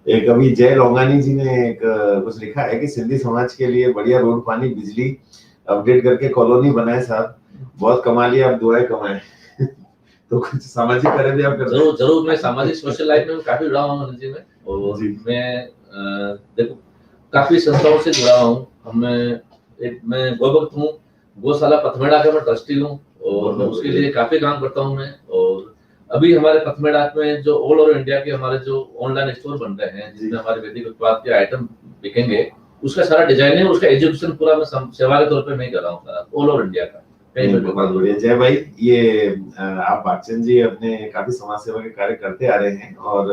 एक अभी जय लोंगानी जी ने एक कुछ लिखा है कि सिंधी समाज के लिए बढ़िया रोड, पानी, बिजली अपडेट करके कॉलोनी बनाए साहब, बहुत कमा लिया, अब दुआएं कमाए। तो कुछ सामाजिक कार्य भी आप करते हैं? जरूर मैं सामाजिक सोशल लाइफ में काफी जुड़ा हुआ हूँ जी में, और मैं देखो काफी संस्थाओं से जुड़ा हुआ हूँ। मैं गोभक्त हूँ, गौशाला पथमेड़ा का मैं ट्रस्टी हूँ, और मैं उसके लिए काफी काम करता हूँ मैं। और अभी हमारे पथमेड़ा में जो ऑल ओवर इंडिया के हमारे जो ऑनलाइन स्टोर बन रहे हैं, जिसमें हमारे वैदिक उत्पाद के आइटम बिकेंगे, उसका सारा डिजाइनिंग, उसका एजुकेशन पूरा मैं सेवा के तौर पे मैं कर रहा हूँ सारा ऑल ओवर इंडिया का। बहुत बढ़िया जय भाई। ये आप बागचंद जी अपने काफी समाज सेवा के कार्य करते आ रहे हैं, और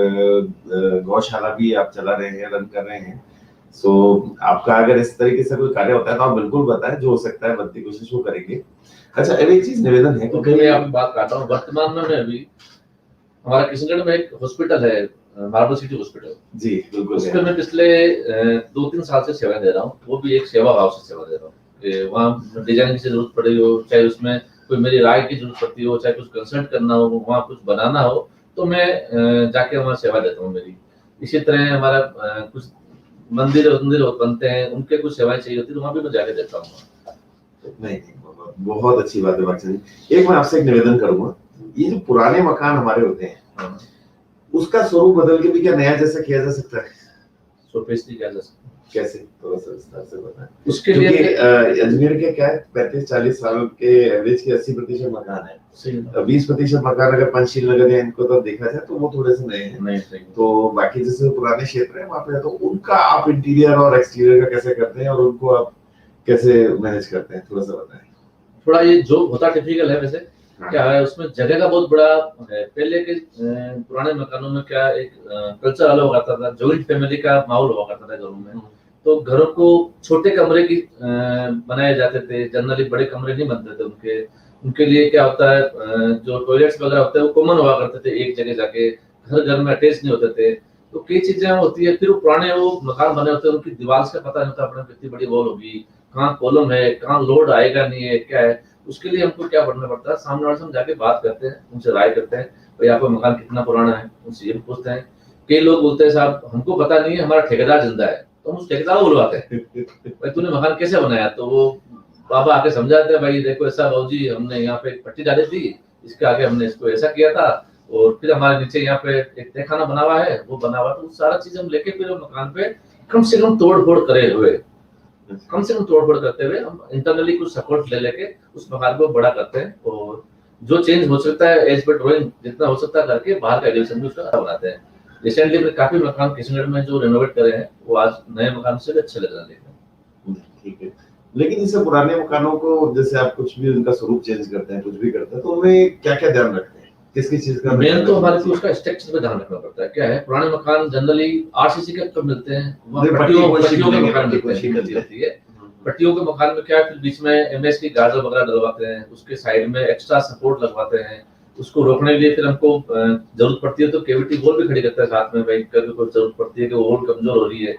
गौशाला भी आप चला रहे हैं, रन कर रहे हैं। सो आपका अगर इस तरीके से कोई कार्य होता है तो आप बिल्कुल बताएं, जो हो सकता है बनती कोशिश वो करेंगे। अच्छा, एक चीज निवेदन है, क्योंकि मैं आपकी बात काट रहा हूँ, वर्तमान में मैं अभी हमारा किशनगढ़ में एक हॉस्पिटल है, मार्बल सिटी हॉस्पिटल जी, बिल्कुल, उसमें मैं पिछले 2-3 साल से सेवा दे रहा हूँ। वो भी एक सेवा भाव से सेवा दे रहा हूँ। वहाँ डिजाइन की जरूरत पड़ी हो, चाहे उसमें कोई मेरी राय की जरूरत पड़ती हो, चाहे कुछ कंसल्ट करना हो, वहाँ कुछ बनाना हो, तो मैं जाके वहाँ सेवा देता हूँ मेरी। इसी तरह हमारा कुछ मंदिर बनते हैं, उनके कुछ सेवाएं चाहिए होती है, तो वहाँ भी मैं जाके देता हूँ। नहीं, बहुत अच्छी बात है बागचंद जी। एक मैं आपसे एक निवेदन करूंगा, ये जो पुराने मकान हमारे होते हैं, उसका स्वरूप बदल के भी क्या नया जैसा किया जा सकता है? कैसे, थोड़ा सा विस्तार से बताएं। उसके लिए अजमेर के क्या है, 35-40 साल के एवरेज के 80% मकान है, 20% मकान अगर पंचशील नगर या इनको तो देखा जाए तो वो थोड़े से नए हैं। तो बाकी जैसे पुराने क्षेत्र है वहाँ पे, तो उनका आप इंटीरियर और एक्सटीरियर का कैसे करते हैं, और उनको आप कैसे मैनेज करते हैं, थोड़ा सा बताएं। थोड़ा ये जो होता टिपिकल है वैसे क्या है, उसमें जगह का बहुत बड़ा है। पहले के पुराने मकानों में क्या एक कल्चर अलग हुआ करता था, जॉइंट फैमिली का माहौल हुआ करता था घरों में। तो घरों को छोटे कमरे की बनाए जाते थे, जनरली बड़े कमरे नहीं बनते थे उनके लिए क्या होता है, जो टॉयलेट्स वगैरह होते हैं वो कॉमन हुआ करते थे, एक जगह जाके, हर घर में अटैच नहीं होते थे। तो कई चीजें होती है। फिर वो पुराने वो मकान बने होते हैं, उनकी दीवार का पता नहीं होता अपने कितनी बड़ी वॉल होगी, कहाँ कॉलम है, कहाँ लोड आएगा नहीं है, क्या है। उसके लिए हमको क्या करना पड़ता है, सामने वाले से हम जाके बात करते हैं, उनसे राय करते हैं, भाई आपका मकान कितना पुराना है, उनसे ये पूछते हैं। कई लोग बोलते हैं साहब हमको पता नहीं है, हमारा ठेकेदार जिंदा है, तो हम उस ठेकेदार को बुलवाते हैं, भाई तूने मकान कैसे बनाया। तो वो बाबा आके समझाते हैं, भाई देखो ऐसा बाबूजी, हमने यहाँ पे एक पट्टी डाली थी, इसके आगे हमने इसको ऐसा किया था, और फिर हमारे नीचे यहाँ पे एक तहखाना बना हुआ है, वो बना हुआ। तो सारा चीज हम लेके फिर मकान पे कम से कम तोड़ फोड़ करते हुए हम इंटरनली कुछ सपोर्ट ले लेके उस मकान को बड़ा करते हैं, और जो चेंज हो सकता है एज पर ड्राइंग जितना हो सकता है करके बाहर का एलिवेशन भी उसका बनाते हैं। रिसेंटली में काफी मकान किशनगढ़ में जो रेनोवेट करे हैं, वो आज नए मकान से भी अच्छे लग रहे हैं। ठीक है, लेकिन इसे पुराने मकानों को जैसे आप कुछ भी उनका स्वरूप चेंज करते हैं, कुछ भी करते हैं, तो उनमें क्या क्या ध्यान रखते हैं, किस चीज का? मेन तो हमारे को उसका स्ट्रक्चर पे ध्यान रखना पड़ता है। क्या है, पुराने मकान जनरली आरसीसी के कब मिलते हैं, पट्टियों के मकान मिलती है। पट्टियों के मकान में क्या है, फिर बीच में एमएस की गाजर वगैरह डलवाते हैं, उसके साइड में एक्स्ट्रा सपोर्ट लगवाते हैं, उसको रोकने के लिए फिर हमको जरूरत पड़ती है तो केविटी वॉल भी खड़ी करता है साथ में, भाई कभी कोई जरूरत पड़ती है कि वॉल कमजोर हो रही है।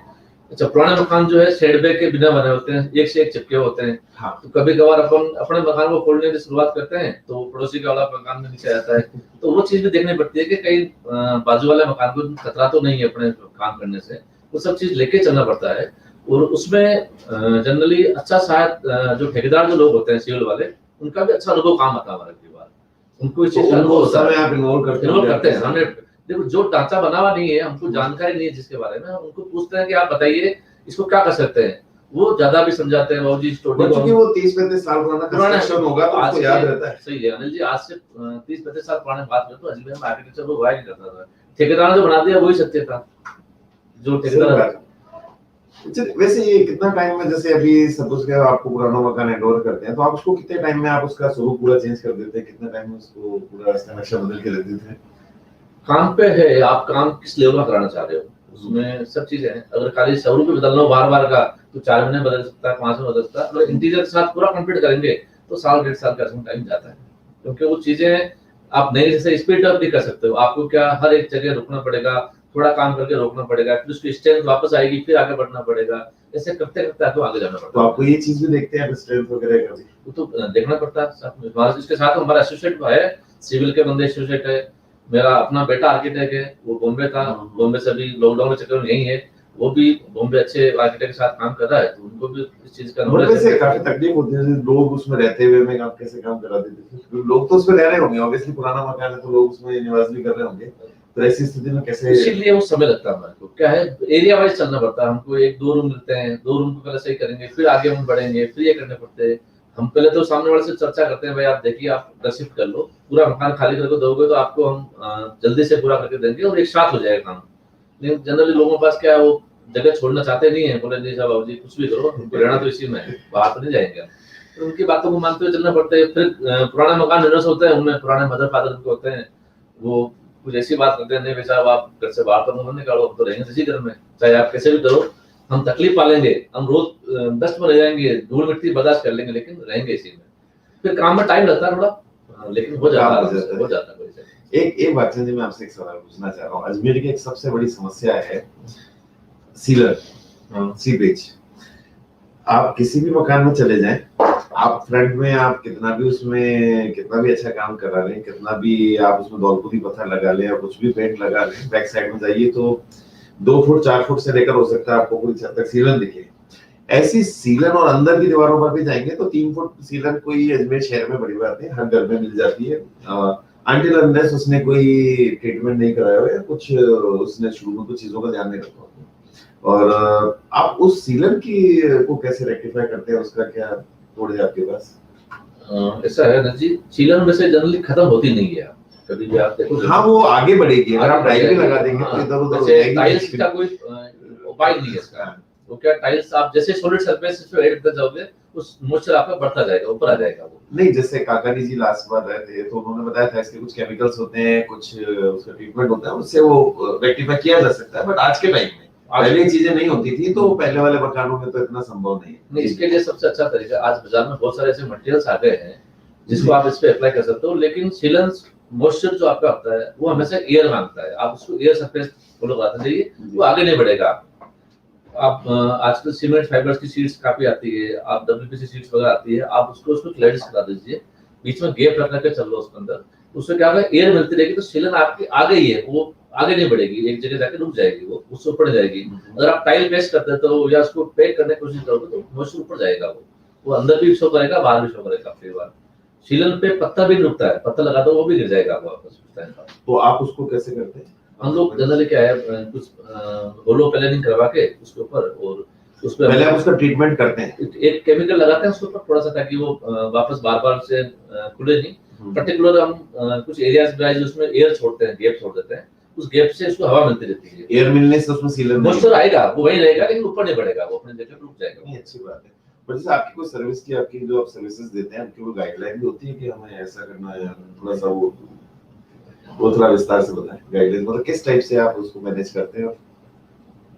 अच्छा, पुराने मकान जो है शेड बैग के बिना बने होते हैं, एक से एक चिपके होते हैं। हाँ। तो कभी कभार अपन अपने मकान को खोलने की शुरुआत करते हैं तो पड़ोसी का वाला मकान में नीचे आता है, तो वो चीज भी देखनी पड़ती है कि कहीं बाजू वाले मकान को खतरा तो नहीं है अपने काम करने से, वो सब चीज लेके चलना पड़ता है। और उसमें जनरली अच्छा शायद जो ठेकेदार जो लोग होते हैं सिविल वाले, उनका भी अच्छा अनुभव काम आता है हमारे के बाद, उनको इस चीज का अनुभव होता है, आप इन्वॉल्व करते हैं। हमने देखो जो ढांचा बना हुआ नहीं है, हमको जानकारी नहीं है जिसके बारे में, हम उनको पूछते हैं कि आप बताइए इसको क्या कर सकते हैं, वो ज्यादा भी समझाते हैं। बाबूजी स्टोरी क्योंकि वो 30-35 साल पुराना होगा तो आपको याद रहता है। सही है अनिल जी, आज से 30-35 साल पुराने बात करें तो अजमेर में आर्किटेक्चर को हुआ ही करता था, ठेकेदार ने जो बना दिया वही सत्य था, जो ठेकेदार वैसे ये कितना टाइम में, जैसे अभी सपोज के आपको पुराना मकान हैंडओवर करते हैं तो आप उसको कितने टाइम में आप उसका स्वरूप पूरा चेंज कर देते हैं, कितने टाइम में उसको पूरा इसका नक्शा बदल के रख देते हैं? काम पे है, आप काम किस लेवल का कराना चाह रहे हो, उसमें सब चीजें हैं। अगर खाली स्वरूप भी बदलना हो बार बार का तो 4 महीने बदल सकता है, 5 में बदल सकता है। अगर इंटीरियर के साथ पूरा कंप्लीट करेंगे तो साल 1.5 साल का टाइम जाता है, क्योंकि वो चीजें आप नई जैसे स्पीड अप भी कर सकते हो। आपको क्या हर एक जगह रुकना पड़ेगा, थोड़ा काम करके रोकना पड़ेगा, फिर उसकी स्ट्रेंथ वापस आएगी, फिर आगे बढ़ना पड़ेगा। ऐसे करते करते आपको आगे जाना पड़ता तो है। आपको ये चीज भी देखते हैं स्ट्रेंथ वगैरह का भी? वो तो देखना पड़ता है साथ में। हमारे इसके साथ हमारा एसोसिएट है, सिविल के बंदे एसोसिएट है। मेरा अपना बेटा आर्किटेक्ट है, वो बॉम्बे था, बॉम्बे से अभी लॉकडाउन के चक्कर में यही है, वो भी बॉम्बे अच्छे आर्किटेक्ट के साथ काम कर रहा है, तो उनको भी इस चीज का नॉलेज है। काफी तकलीफ होती है लोग उसमें रहते हुए में आप कैसे काम करा देते हैं? लोग तो उसमें रह रहे होंगे, ऑब्वियसली पुराना मकान है तो लोग उसमें निवास भी कर रहे होंगे, तो ऐसी स्थिति में कैसे? इसीलिए वो समय लगता है हमारे को। क्या है, एरिया वाइज चलना पड़ता है हमको। 1-2 रूम मिलते हैं, 2 रूम को पहले सही करेंगे, फिर आगे हम बढ़ेंगे, फिर ये करने पड़ते हैं। हम पहले तो सामने वाले से चर्चा करते हैं, भाई आप देखिए, आप शिफ्ट कर लो, पूरा मकान खाली करके दोगे तो आपको हम जल्दी से पूरा करके देंगे और एक साथ हो जाएगा काम। लेकिन जनरली लोगों के पास क्या है, वो जगह छोड़ना चाहते नहीं है, बोले नहीं साहब बाबू जी कुछ भी करो, हमको रहना तो इसी में है, बाहर तो नहीं जाएंगे। तो उनकी बातों को मानते हुए चलना पड़ता है। फिर पुराना मकान रिनोवेट होते हैं, उनमें पुराने मदर फादर उनके होते हैं, वो कुछ ऐसी बात करते हैं, नहीं भाई साहब आप घर से बाहर तो मत निकालो, अब तो रहेंगे इसी घर में, चाहे आप कैसे भी करो, हम तकलीफ पालेंगे, हम रोज दस्त में रह जाएंगे, धूल मिट्टी बर्दाश्त कर लेंगे, लेकिन रहेंगे इसी में। फिर काम में टाइम लगता है थोड़ा, लेकिन हो जाता है। एक बात जी, मैं आपसे एक सवाल पूछना चाह रहा हूँ। अजमेर की एक सबसे बड़ी समस्या है सीलर, सीपेज। आप किसी भी मकान में चले जाएं, आप फ्रंट में आप कितना भी उसमें कितना भी अच्छा काम करा लें, कितना भी आप उसमें दौलपुरी पत्थर लगा लें या कुछ भी पेंट लगा लें, बैक साइड में जाइए तो 2 फुट 4 फुट से लेकर हो सकता है आपको कुछ हद तक सीलन दिखे। ऐसी सीलन और अंदर की दीवारों पर भी जाएंगे तो 3 फुट सीलन कोई अजमेर शहर में बड़ी बात है, हर घर में मिल जाती है। अनटिल अनलेस उसने कोई ट्रीटमेंट नहीं कराया हो या कुछ उसने शुरू में कुछ चीजों का ध्यान नहीं रखा हो। और आप उस सीलन की को कैसे रेक्टिफाई करते हैं, उसका क्या तोड़ है आपके पास? ऐसा है ना जी, सीलन में से जनरली खत्म होती नहीं है, कभी भी आप देखो। हाँ, वो आगे बढ़ेगी, अगर आप टाइल भी लगा देंगे तो इधर उधर हो जाएगी। टाइल्स का कोई उपाय नहीं है इसका। तो क्या टाइल्स आप जैसे सॉलिड सरफेस पे ऐड करते जाओगे, उस मॉइस्चर आपका बढ़ता जाएगा, ऊपर आ जाएगा वो। नहीं, जैसे काकानी जी लास्ट बार रहे थे तो उन्होंने बताया था इसके कुछ केमिकल्स होते हैं, कुछ उसका ट्रीटमेंट होता है, उससे वो रेक्टिफाई किया जा सकता है। बट आज के टाइम में पहले चीजें नहीं होती थी, तो पहले वाले मकानों में तो इतना संभव नहीं है। नहीं, इसके लिए सबसे अच्छा तरीका, आज बाजार में बहुत सारे ऐसे मटेरियल्स आ गए हैं जिसको आप इस पे अप्लाई कर सकते हो, लेकिन सीलन मॉइस्चर जो आपका होता है वो हमेशा एयर मांगता है। आप उसको एयर सरफेस फॉलो कराना चाहिए, वो आगे नहीं बढ़ेगा। आप आजकल सीमेंट फाइबर्स की शीट्स काफी आती है, आप डब्ल्यूपीसी शीट्स वगैरह आती है, आप उसको क्लैरिस करा दीजिए, बीच में गैप रख के चल लो उसके अंदर, उससे क्या होगा, एयर मिलती रहेगी तो सीलन आपकी आगे ही है, वो आगे नहीं बढ़ेगी, एक जगह जाके रुक जाएगी, वो उससे ऊपर जाएगी। अगर आप टाइल पेस्ट करते हो या उसको पैक करने की कोशिश करोगे तो मॉइस्चर ऊपर जाएगा, वो अंदर भी शो करेगा, बाहर भी शो करेगा। कई बार सीलन पे पत्ता भी रुकता है, पत्ता लगा दो वो भी गिर जाएगा वापस। तो आप उसको कैसे करते हैं? हम लोग जनरली क्या है, कुछ होलो प्लानिंग करवा के उसके ऊपर, और उस पे पहले आप उसका ट्रीटमेंट करते हैं, एक केमिकल लगाते हैं उसके ऊपर थोड़ा सा, ताकि वो वापस बार-बार से खुले नहीं। पर्टिकुलर हम कुछ एरियाज वाइज उसमें एयर छोड़ते हैं, गैप छोड़ देते हैं, उस गैप से उसको हवा मिलती रहती है। एयर मिलने से उसमें सीलन मॉइस्चर आएगा, वो वहीं रहेगा, लेकिन ऊपर नहीं बढ़ेगा, वो अपने जगह पे रुक जाएगा। नहीं, अच्छी बात है। पर जैसे आपकी कोई सर्विस की, आपकी जो आप सर्विसेज देते हैं, आपकी वो गाइडलाइन भी होती है कि हमें ऐसा करना है, थोड़ा सा वो थोड़ा विस्तार से बताएं। गाइडलाइन मतलब किस टाइप से आप उसको मैनेज करते हैं?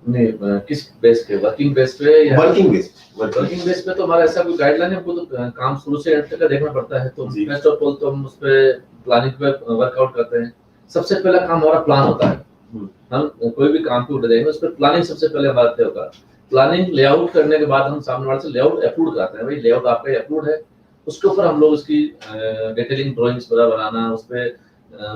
नहीं, किस बेस पे, वर्किंग बेस पे या वर्किंग बेस पे तो हमारा ऐसा कोई गाइडलाइन है, हमको तो काम शुरू से एंड तक देखना पड़ता है। तो फर्स्ट ऑफ ऑल तो हम उस पे प्लानिंग पे वर्कआउट करते हैं। सबसे पहला काम हमारा प्लान होता है। हम कोई भी काम पे उठ जाएंगे, उस पर प्लानिंग सबसे पहले हमारा तय होगा। प्लानिंग लेआउट करने के बाद हम सामने वाले से लेआउट अप्रूव कराते हैं, भाई लेआउट आपका अप्रूव है, उसके ऊपर हम लोग उसकी डिटेलिंग ड्राइंग्स वगैरह बनाना, उस पे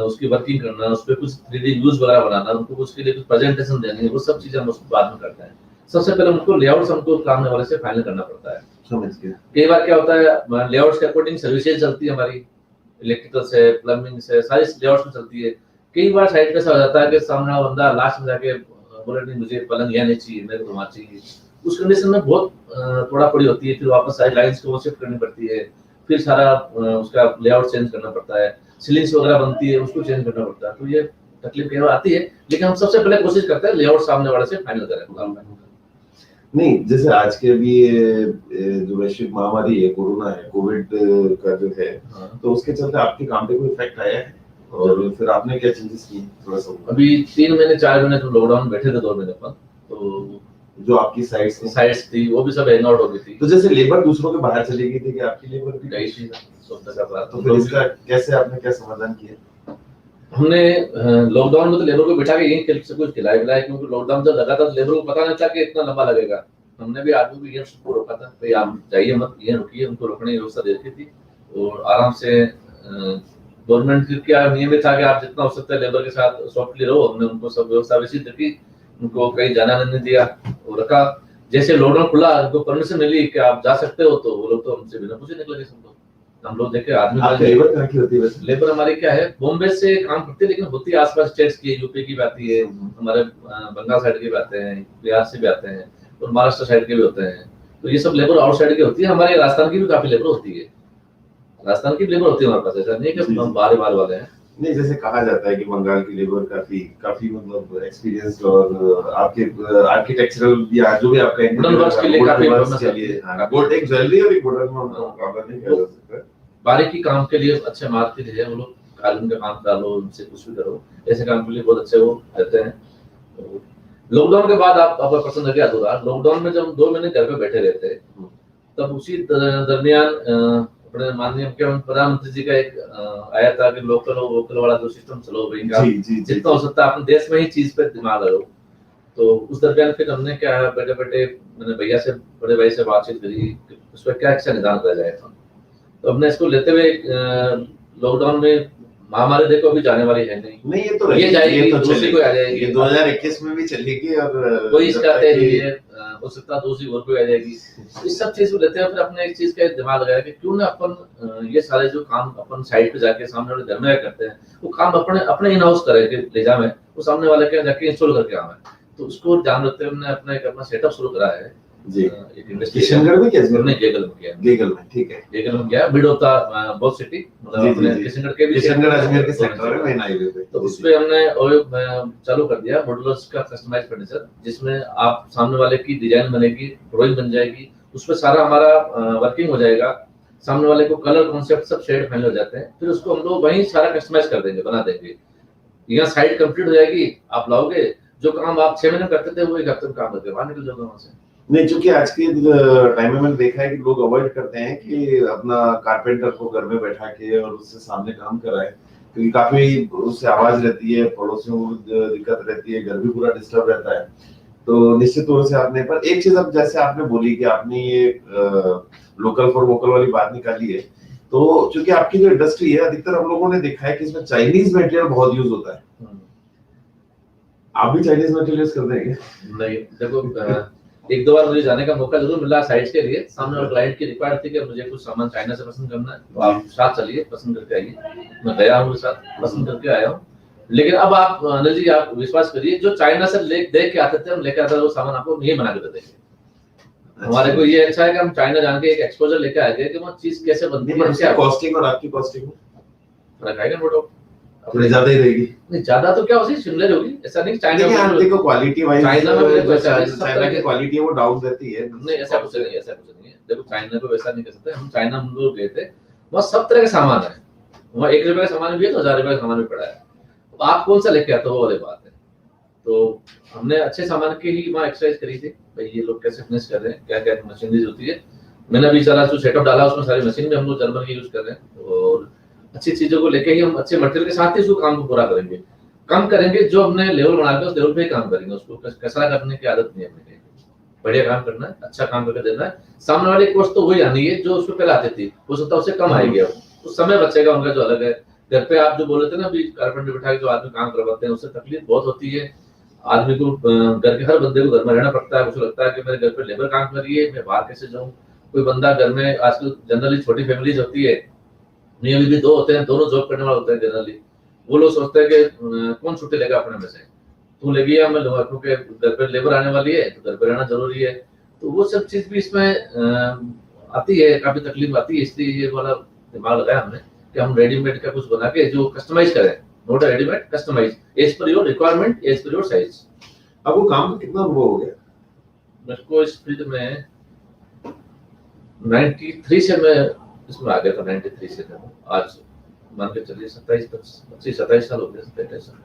उसकी वर्किंग करना, उस पे कुछ 3D व्यूज वगैरह बनाना, उनको उसके लिए कुछ प्रेजेंटेशन देनी है, वो सब चीजें हम उसको बाद में करते हैं। सबसे पहले उनको लेआउट्स हमको सामने वाले से फाइनल करना पड़ता है। समझ गया। कई बार क्या होता है, लेआउट्स के अकॉर्डिंग सर्विसेज चलती है हमारी, इलेक्ट्रिकल से, प्लम्बिंग से, सारी लेआउट्स में चलती है। कई बार साइड पे ऐसा हो जाता है कि सामने वाला बंदा लास्ट में जाके बोले नहीं मुझे पलंग यहाँ नहीं चाहिए, मेरे को तुम्हारा चाहिए। उस कंडीशन में बहुत थोड़ा पड़ी होती है, फिर वापस सारी लाइंस को शिफ्ट करनी पड़ती है, फिर सारा उसका लेआउट चेंज करना पड़ता है, सीलिंग्स वगैरह बनती है उसको चेंज करना पड़ता है। तो ये तकलीफ कई बार आती है, लेकिन हम सबसे पहले कोशिश करते हैं लेआउट सामने वाले से फाइनल करें। नहीं, जैसे आज के भी जो वैश्विक महामारी है, कोरोना है, कोविड का जो है, तो उसके चलते आपके काम पे कोई इफेक्ट आया है? और फिर आपने क्या चेंजेस किए थोड़ा सा? अभी 3 महीने 4 महीने तो लॉकडाउन बैठे थे 2 महीने पर, तो जो आपकी साइट्स थी वो भी सब हैंग आउट हो गई थी। तो जैसे लेबर दूसरों के बाहर चली गई थी कि आपकी लेबर भी गई थी सब तक। तो फिर इसका कैसे आपने क्या समाधान किया? हमने लॉकडाउन में तो लेबर को बिठा के यही सब कुछ खिलाया पिलाया, क्योंकि लॉकडाउन जब लगा था तो लेबर को पता नहीं था कि इतना लंबा लगेगा। हमने भी आदमी को ये सबको रोका था, भाई आप जाइए मत, ये रुकिए, उनको रोकने की व्यवस्था दे रखी थी। और आराम से गवर्नमेंट की क्या नियम था कि आप जितना हो सकता है लेबर के साथ सॉफ्टली रहो। हमने उनको सब व्यवस्था वैसी रखी, उनको कहीं जाना नहीं दिया और रखा। जैसे लॉकडाउन खुला, उनको परमिशन मिली कि आप जा सकते हो, तो वो लोग तो हमसे बिना पूछे निकले सब लोग। हम लोग देखे आदमी लेबर कहाँ की होती है वैसे? लेबर हमारी क्या है, बॉम्बे से काम करती है, लेकिन होती है आसपास स्टेट्स की, यूपी की भी आती है, हमारे बंगाल साइड के भी आते हैं, बिहार से भी आते हैं और महाराष्ट्र साइड के भी होते हैं। तो ये सब लेबर आउटसाइड की होती है। हमारे राजस्थान की भी काफी लेबर होती है, राजस्थान की लेबर होती है हमारे पास, ऐसा नहीं है कि हम बाहर वाले हैं। नहीं, जैसे कहा जाता है कि बंगाल की लेबर काफी मतलब एक्सपीरियंस्ड और आपके आर्किटेक्चरल या जो भी आपका वुडन वर्क्स के लिए काफी फेमस है। एक ज्वेलरी और एक वुडन में मुकाबला नहीं किया जा सकता। बारीकी काम के लिए अच्छे मार्केट है वो लोग, कालीन का काम करो, उनसे कुछ भी करो, ऐसे काम के लिए बहुत अच्छे वो रहते हैं। लॉकडाउन के बाद आपका प्रश्न क्या अधूरा, लॉकडाउन में जब 2 महीने घर पे बैठे रहते तब उसी दरमियान अपने माननीय प्रधानमंत्री जी का एक आया था कि लोकल और वोकल वाला जो सिस्टम चलो भाई, जितना हो सकता है अपने देश में ही चीज पे दिमाग लगाओ। तो उस दरमियान फिर हमने क्या बैठे बैठे मैंने भैया से, बड़े भाई से बातचीत करी उस पर क्या अच्छा निदान करा जाए। तो हमने इसको लेते हुए लॉकडाउन में महामारी देखो अभी जाने वाली है नहीं, ये जाएगी, दूसरी कोई आ जाएगी, 2021 में भी चलेगी और कोई इसका तय नहीं है, हो सकता है दूसरी और कोई आ जाएगी। इस सब चीज को लेते हैं, फिर अपने एक चीज का दिमाग लगाया कि क्यों ना अपन ये सारे जो काम अपन साइड पे जाके सामने वाले घर में करते हैं वो काम अपने इन हाउस करें कि ले जाए वो सामने वाले के जाके इंस्टॉल करके आवे। तो उसको ध्यान रखते हुए हमने अपना सेटअप शुरू करा है जी। किशनगढ़ में क्या हमने गेगल में किया, गेगल में, ठीक है, गेगल में किया, mid of the both city, मतलब अपने किशनगढ़ के भी, किशनगढ़ अजमेर के सेक्टर में मेन हाईवे पे। तो उस पे हमने चालू कर दिया मॉड्यूलर्स का कस्टमाइज्ड फर्नीचर, जिसमें आप सामने वाले की डिजाइन बनेगी, ड्राइंग बन जाएगी, उस पे सारा हमारा वर्किंग हो जाएगा, सामने वाले को कलर कॉन्सेप्ट सब शेड फाइनल हो जाते हैं, फिर उसको हम लोग वहीं सारा कस्टमाइज कर देंगे, बना देंगे। यहाँ साइड कंप्लीट हो जाएगी, आप लाओगे, जो काम आप 6 महीने करते थे वो 1 हफ्ते में काम करके बाहर निकल जाओगे वहां से। नहीं, चूंकि आज के टाइम में मैंने देखा है कि लोग अवॉइड करते हैं कि अपना कारपेंटर को घर में बैठा के और उससे सामने काम कराए, क्योंकि काफी उससे आवाज रहती है, पड़ोसियों को दिक्कत रहती है, घर भी पूरा डिस्टर्ब रहता है। तो निश्चित तौर से आपने, पर एक चीज अब जैसे आपने बोली कि आपने ये लोकल फॉर वोकल वाली बात निकाली है, तो चूंकि आपकी जो इंडस्ट्री है, अधिकतर हम लोगों ने देखा है कि इसमें चाइनीज मटेरियल बहुत यूज होता है। आप भी चाइनीज मटेरियल यूज करते हैं? नहीं, देखो 1-2 बार मुझे जाने का मौका जरूर मिला साइट्स के लिए, सामने वाले क्लाइंट की रिक्वायर्ड थी कि मुझे कुछ सामान चाइना से पसंद करना है, तो आप साथ चलिए, पसंद करके आइए। मैं गया हूँ साथ, पसंद करके आया हूँ। लेकिन अब आप अनिल जी, आप विश्वास करिए, जो चाइना से देख के आते थे, हम लेके आते थे वो सामान आपको यही बना के देंगे। हमारे को ये अच्छा है कि हम चाइना जान के एक एक्सपोजर लेके आ गए कि वो चीज कैसे बनती है। कॉस्टिंग और आपकी कॉस्टिंग में फर्क आएगा, नो डाउट, थोड़ी ज्यादा ही रहेगी। नहीं, ज्यादा तो क्या होगी, सिमिलर होगी, ऐसा नहीं। चाइना में देखो क्वालिटी वाइज, चाइना में चाइना की क्वालिटी है वो डाउन रहती है। नहीं, ऐसा कुछ नहीं है, ऐसा कुछ नहीं है। देखो चाइना को वैसा नहीं कर सकते हम। चाइना हम लोग गए थे, वहाँ सब तरह के सामान है, वहाँ 1 रुपए का सामान भी है तो 1000 रुपए का सामान भी पड़ा है। तो आप कौन सा लेके आते हो वो वाली बात है। तो हमने अच्छे सामान की ही वहाँ एक्सरसाइज करी थी, भाई ये लोग कैसे फिनिश कर रहे हैं, क्या क्या मशीनरीज होती है। मैंने अभी सारा जो सेटअप डाला उसमें सारी मशीन भी हम लोग जर्मन की यूज कर रहे हैं, और अच्छी चीजों को लेके ही हम अच्छे मटेरियल के साथ ही उसको काम को पूरा करेंगे। कम करेंगे, जो हमने लेवल बना के उस लेवल पे ही काम करेंगे, उसको कसरा करने की आदत नहीं है अपने। बढ़िया काम करना है, अच्छा काम करके देना है। सामने वाले कोर्स तो वही आनी है जो उसको पहले आती थी, हो सकता है उससे कम आएगी, उस समय बचेगा उनका जो अलग है। घर पे आप जो बोले थे ना अभी, कारपेंटर बिठा के जो आदमी काम करवाते हैं, उससे तकलीफ बहुत होती है आदमी को। घर के हर बंदे को घर में रहना पड़ता है, उसको लगता है कि मेरे घर पे लेबर काम कर रही है, मैं बाहर कैसे जाऊँ। कोई बंदा घर में, आजकल जनरली छोटी फैमिलीज होती है, मियां बीवी 2 होते हैं, दोनों जॉब करने वाले होते हैं जनरली। वो लोग सोचते हैं कि कौन छुट्टी लेगा अपने में से, तू लेगी या मैं लूंगा, क्योंकि घर पे लेबर आने वाली है तो घर पे रहना जरूरी है। तो वो सब चीज भी इसमें आती है, काफी तकलीफ आती है। इसलिए ये वाला दिमाग लगाया हमने कि हम रेडीमेड का कुछ बना के जो कस्टमाइज करें, not readymade, customise as per your requirement, as per your size. अब वो काम कितना अनुभव हो गया? मेरे को इस फील्ड में 93 से मैं इसमें आ गया था। 93 से था, आज मान के चलिए 27 साल हो गए। 27 साल।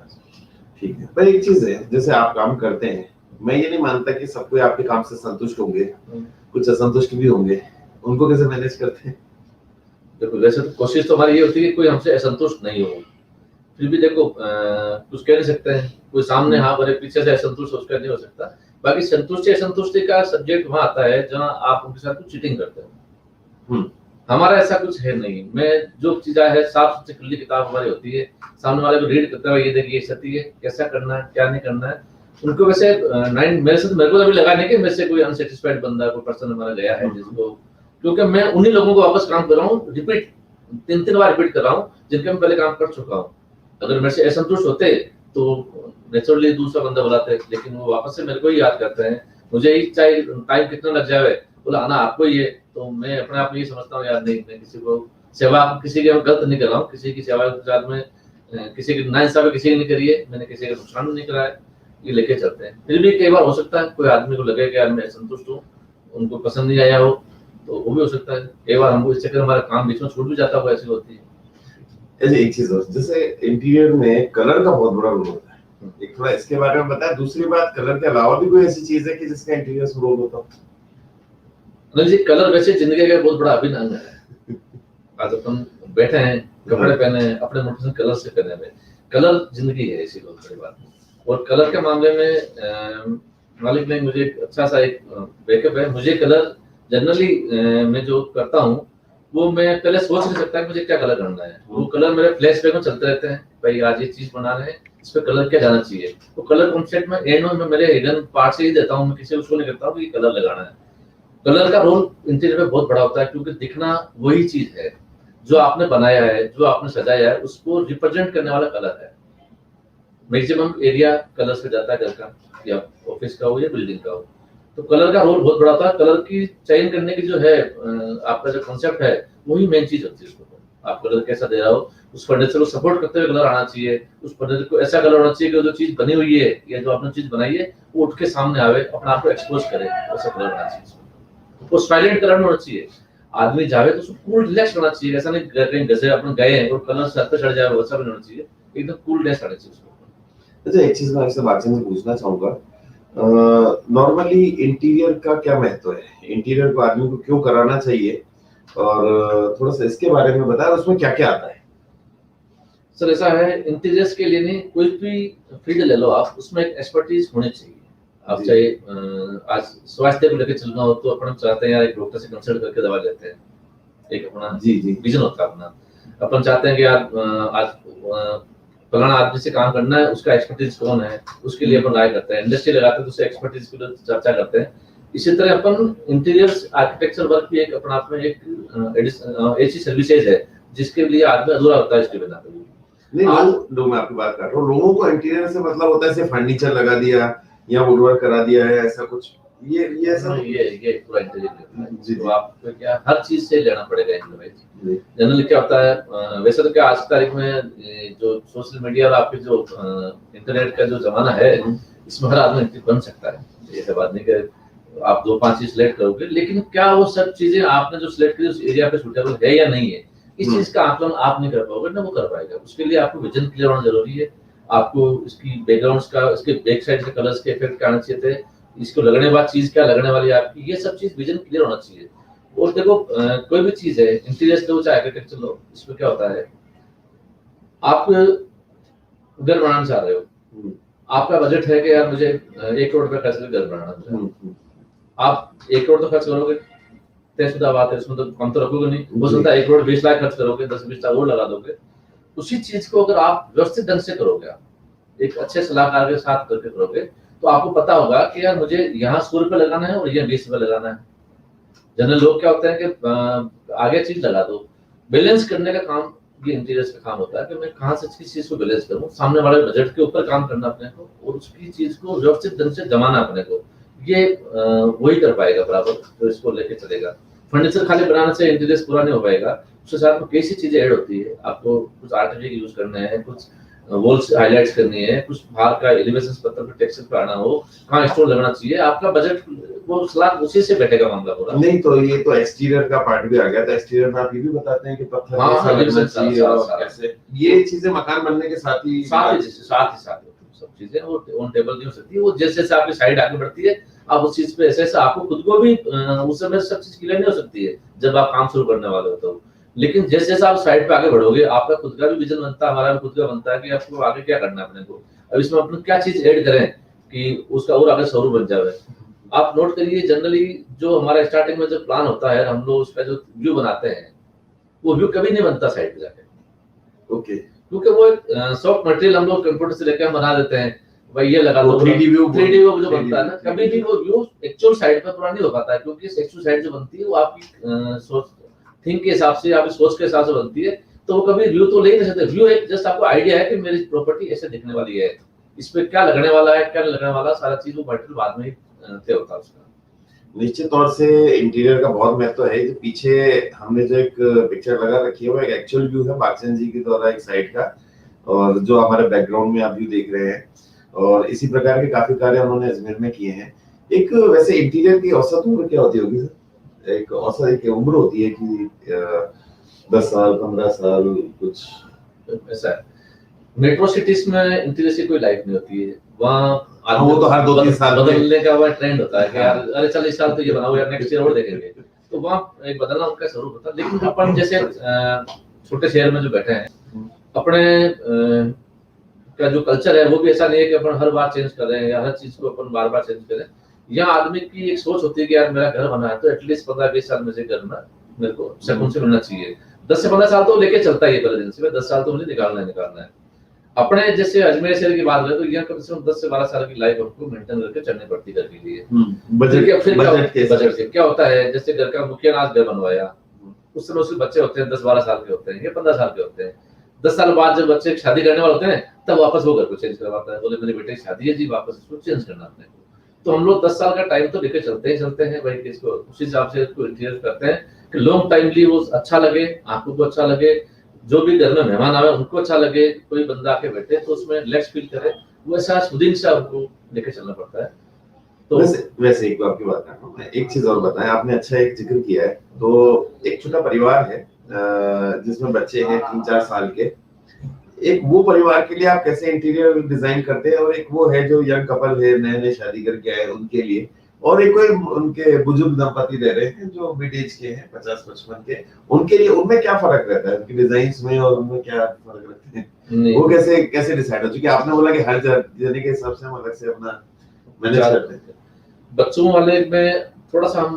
ठीक है। पर एक चीज है, जैसे आप काम करते हैं, मैं ये नहीं मानता कि सब कोई आपके काम से संतुष्ट होंगे, कुछ असंतुष्ट भी होंगे, उनको कैसे मैनेज करते हैं? देखो वैसे तो कोशिश तो हमारी ये होती है कि कोई हमसे असंतुष्ट नहीं हो, फिर भी देखो कुछ कह नहीं सकते हैं। कोई सामने हाँ बोले, पीछे से असंतुष्ट उसका नहीं हो सकता। बाकी संतुष्टि असंतुष्टि का सब्जेक्ट वहां आता है जहाँ आप उनके साथ कुछ चीटिंग करते हो। हमारा ऐसा कुछ है नहीं। मैं जो चीज है साफ सुथरी खुली किताब हमारी होती है, सामने वाले को रीड करते हुए ये देखिए सती है, कैसा करना है क्या नहीं करना है। उनको वैसे मेरे से मेरे को अभी लगा नहीं कि मेरे से कोई अनसेटिस्फाइड बंदा कोई पर्सन हमारा गया है जिसको, क्योंकि मैं उन्हीं लोगों को वापस काम कर रहा हूँ, रिपीट 3 बार रिपीट कर रहा हूँ जिनके मैं पहले काम कर चुका हूँ। अगर मेरे से असंतुष्ट होते तो नेचुरली दूसरा बंदा बुलाते, लेकिन वो वापस से मेरे को ही याद करते हैं। मुझे ही चाहे टाइम कितना लग जाए, बोला आना आपको ही है, तो मैं अपने आप में ये समझता हूँ यार नहीं, मैं किसी को सेवा किसी के गलत नहीं कर रहा हूँ। किसी की सेवा के साथ में किसी की नाइंसाफी किसी की नहीं करी है, मैंने किसी का नुकसान नहीं करा है, ये लेके चलते हैं। फिर भी कई बार हो सकता है कोई आदमी को लगे कि यार मैं असंतुष्ट हूँ, उनको पसंद नहीं आया हो, तो वो भी हो सकता है। कई बार हमको इससे हमारा काम बीच में छूट भी जाता है, ऐसी होती है। ऐसे एक चीज और, जैसे इंटीरियर में कलर का बहुत बड़ा रोल होता है, एक थोड़ा इसके बारे में बताएं। दूसरी बात, कलर के अलावा भी कोई ऐसी चीज है कि जिसका इंटीरियर में रोल होता हो? नहीं जी, कलर वैसे जिंदगी का बहुत बड़ा अभिन्न अंग है। आज अपन बैठे हैं, कपड़े पहने हैं, अपने मोटिवेशन कलर से पहने हुए, कलर जिंदगी है, इसी को बड़ी बात। और कलर के मामले में मालिक ने मुझे अच्छा सा एक बैकअप है। मुझे कलर जनरली मैं जो करता हूँ वो मैं पहले सोच नहीं सकता कि मुझे क्या कलर करना है। वो कलर मेरे फ्लैशबैक में चलते रहते हैं, भाई आज ये चीज बना रहे हैं, इस पे कलर क्या जाना चाहिए। तो कलर कॉन्सेप्ट में एंड में मेरे हिडन पार्ट से ही देता हूँ, मैं किसी उसको नहीं करता हूँ कि कलर लगाना है। कलर का रोल इंटीरियर में बहुत बड़ा होता है, क्योंकि दिखना वही चीज है जो आपने बनाया है, जो आपने सजाया है, उसको रिप्रेजेंट करने वाला कलर है। मैक्सिमम एरिया कलर से जाता है, घर का या ऑफिस का हो या बिल्डिंग का हो, तो कलर का रोल बहुत बड़ा होता है। कलर की चयन करने की जो है आपका जो कॉन्सेप्ट है वही मेन चीज होती है। उसको आप कलर कैसा दे रहा हो, उस फर्नीचर को सपोर्ट करते हुए कलर आना चाहिए। उस फर्नीचर को ऐसा कलर होना चाहिए कि जो चीज बनी हुई है या जो आपने चीज बनाई है वो उठ के सामने आवे, अपने आप को एक्सपोज करे, वैसा कलर होना चाहिए। वो साइलेंट कलर होना चाहिए, आदमी जावे तो उसको कूल रिलैक्स होना चाहिए। ऐसा नहीं कहीं गजे अपन गए हैं और कलर सर पे चढ़ जाए, वैसा भी होना चाहिए, एकदम कूल रिलैक्स आना चाहिए उसको। अच्छा, एक चीज मैं आपसे बातचीत में पूछना चाहूंगा, नॉर्मली इंटीरियर का क्या महत्व है? इंटीरियर को आदमी को क्यों कराना चाहिए, और थोड़ा सा इसके बारे में बताएं, उसमें क्या क्या आता है? सर ऐसा है, इंटीरियर्स के लिए नहीं, कोई भी फील्ड ले लो आप, उसमें एक एक्सपर्टीज होनी चाहिए। आप चाहे आज स्वास्थ्य को लेकर चलना हो तो अपन चाहते हैं यार एक डॉक्टर से कंसल्ट करके दवा लेते हैं, एक अपना जी विजन होता है अपना। अपन चाहते हैं कि यार आज फलाना आदमी से काम करना है, उसका एक्सपर्टीज कौन है, उसके लिए अपन राय करते हैं। इंडस्ट्री लगाते हैं तो उससे एक्सपर्टीज की चर्चा करते हैं। इसी तरह अपन इंटीरियर आर्किटेक्चर वर्क भी एक अपने आप में एक ऐसी सर्विसेज है जिसके लिए आदमी अधूरा होता है इसके बिना। नहीं, मैं आपकी बात कर रहा हूँ, लोगों को इंटीरियर से मतलब होता है सिर्फ फर्नीचर लगा दिया या वुडवर्क करा दिया है, ऐसा कुछ? ये ऐसा ये पूरा इंटीरियर जी, तो आपको क्या हर चीज से लेना पड़ेगा इंटीरियर। जनरली क्या होता है, वैसे तो क्या आज की तारीख में जो सोशल मीडिया और आपके जो इंटरनेट का जो जमाना है, इसमें हर आदमी इंटीरियर बन सकता है। ये बात नहीं कि आप 2-5 चीज सिलेक्ट करोगे, लेकिन क्या वो सब चीजें आपने जो सिलेक्ट की उस एरिया पे सूटेबल है या नहीं है, इस चीज का आकलन आप नहीं कर पाओगे ना वो कर पाएगा। उसके लिए आपको विजन क्लियर होना जरूरी है। आपको इसकी बैकग्राउंड्स का, इसके बैक साइड के कलर्स के इफेक्ट क्या आना चाहिए थे, इसको लगने के बाद चीज क्या लगने वाली है आपकी, ये सब चीज विजन क्लियर होना चाहिए। और देखो कोई भी चीज है, इंटीरियर लो चाहे आर्किटेक्चर लो, इसमें क्या होता है, आप घर बनाना चाह रहे हो, आपका बजट है कि यार मुझे 1 करोड़ रुपए खर्च करके घर बनाना है। आप 1 करोड़ तो खर्च करोगे, तयशुदा बात है, उसमें तो कम तो रखोगे नहीं। हो सकता है 1 करोड़ 20 लाख खर्च करोगे, 10-20 लाख और लगा दोगे। उसी चीज को अगर आप व्यवस्थित ढंग से करोगे, आप एक अच्छे सलाहकार के साथ करके करोगे, तो आपको पता होगा कि यार मुझे यहाँ 100 रुपए लगाना है और यहाँ 20 रुपए लगाना है। जनरल लोग क्या होते हैं कि आगे चीज लगा दो। बैलेंस करने का काम ये इंटीरियर्स का काम होता है कि मैं कहाँ से किस चीज को बैलेंस करूँ, सामने वाले बजट के ऊपर काम करना अपने को, और उसकी चीज को व्यवस्थित ढंग से जमाना अपने को। ये वही कर पाएगा बराबर जो इसको लेके चलेगा। फर्नीचर खाली बनाने से इंटीरियर्स पूरा नहीं हो पाएगा, उसके साथ में कैसी चीजें ऐड होती है। आपको कुछ आर्टिफिशियल यूज करने हैं, कुछ वॉल्स हाईलाइट्स करनी है, कुछ बाहर का एलिवेशन पत्थर पे टेक्सचर कराना हो, कहाँ स्टोन लगना चाहिए, आपका बजट वो सलाह उसी से बैठेगा मामला पूरा। नहीं तो ये तो एक्सटीरियर का पार्ट भी आ गया, तो एक्सटीरियर में आप ये भी बताते हैं कि पत्थर हाँ, कैसा लगना चाहिए और सारा। कैसे, ये चीजें मकान बनने के साथ ही साथ सब चीजें वो ऑन टेबल नहीं हो सकती। वो जैसे जैसे आपकी साइड आगे बढ़ती है, आप उस चीज पे ऐसे ऐसे आपको खुद को भी उस समय सब चीज क्लियर नहीं हो सकती है जब आप काम शुरू करने वाले हो तो। लेकिन जैसे जैसे आप साइड पे आगे बढ़ोगे, आपका खुद का भी विजन बनता है, हमारा भी खुद का बनता है कि आपको आगे क्या करना है अपने को, अब इसमें अपने क्या चीज ऐड करें कि उसका और आगे स्वरूप बन जाए। आप नोट करिए, जनरली जो हमारा स्टार्टिंग में जो प्लान होता है, हम लोग उसका जो व्यू बनाते हैं, वो व्यू कभी नहीं बनता साइड पे जाके। ओके, क्योंकि वो एक सॉफ्ट मटेरियल हम लोग कंप्यूटर से लेकर बना देते हैं, भाई ये लगा दो 3D व्यू जो बनता है ना, कभी भी वो व्यू एक्चुअल साइड पे पूरा नहीं हो पाता है, क्योंकि एक्चुअल साइड जो बनती है वो आपकी सोच थिंक के हिसाब से, आपकी सोच के हिसाब से बनती है, तो वो कभी व्यू तो ले नहीं सकते। व्यू एक जस्ट आपको आइडिया है कि मेरी प्रॉपर्टी ऐसे दिखने वाली है, इस पे क्या लगने वाला है, क्या नहीं लगने वाला, सारा चीज वो मटेरियल बाद में ही तय होता है उसका। निश्चित तौर से इंटीरियर का बहुत महत्व है। जो पीछे हमने जो एक पिक्चर लगा रखी है वो एक एक्चुअल व्यू है बागचंद जी के द्वारा एक साइड का, और जो हमारे बैकग्राउंड में आप व्यू देख रहे हैं, और इसी प्रकार के काफी कार्य उन्होंने अजमेर में किए हैं। एक वैसे इंटीरियर की औसत उम्र क्या होती होगी सर? एक औसत एक उम्र होती है कि 10 साल 15 साल कुछ ऐसा है। मेट्रो सिटीज में इंटीरियर की कोई लाइफ नहीं होती है, वहाँ वो तो हर 2-3 साल बदलने का वह ट्रेंड होता है कि यार अरे चल इस साल तो ये बनाओ यार, नेक्स्ट ईयर और देखेंगे, तो वहाँ एक बदलना उनका स्वरूप होता है। लेकिन अपन जैसे छोटे शहर में जो बैठे हैं, अपने का जो कल्चर है वो भी ऐसा नहीं है कि अपन हर बार चेंज कर रहे हैं या हर चीज को अपन बार बार चेंज करें। यहाँ आदमी की एक सोच होती है कि यार मेरा घर बना है तो एटलीस्ट 15-20 साल में से घर में मेरे को सुकून से मिलना चाहिए। 10 से 15 साल तो लेके चलता ही है पहले दिन से, 10 साल तो मुझे निकालना है। अपने जैसे अजमेर शहर की बात करें तो यहाँ कम से कम 10 से 12 साल की लाइफ हमको मेंटेन करके चलनी पड़ती घर के लिए। बजट क्या होता है, जैसे घर का मुखिया ने आज घर बनवाया, उस समय उसके बच्चे होते हैं 10-12 साल के होते हैं या 15 साल के होते हैं। 10 साल बाद जब बच्चे शादी करने वाले होते हैं तब वापस वो घर को चेंज करवाता है, बोले मेरे बेटे की शादी है जी, वापस इसको चेंज करना अपने को। तो हम लोग 10 साल का टाइम तो लेके चलते हैं भाई, इसको उस हिसाब से इसको इंटीरियर करते हैं कि लॉन्ग टाइमली वो अच्छा लगे, आंखों को अच्छा लगे, जो भी घर में मेहमान आवे उनको अच्छा लगे, कोई बंदा आके बैठे तो उसमें रिलैक्स फील करे, वो ऐसा सुदीन से आपको लेके चलना पड़ता है। तो वैसे एक आपकी बात कर रहा हूँ मैं, एक चीज और बताएं, आपने अच्छा एक जिक्र किया है, तो एक छोटा परिवार है जिसमें बच्चे हैं 3-4 साल के, एक वो परिवार के लिए आप कैसे इंटीरियर डिजाइन करते हैं, और एक वो है जो यंग कपल है नए शादी करके आए उनके लिए, और एक कोई उनके बुजुर्ग दंपति रह रहे हैं जो मिड एज के हैं 50-55 के, उनके लिए उनमें क्या फर्क रहता है, उनकी डिजाइन में और उनमें क्या फर्क रखते हैं, वो कैसे डिसाइड हो? क्योंकि आपने बोला कि हर जने के हिसाब से हम अलग से अपना मैनेज करते हैं। बच्चों वाले में थोड़ा सा हम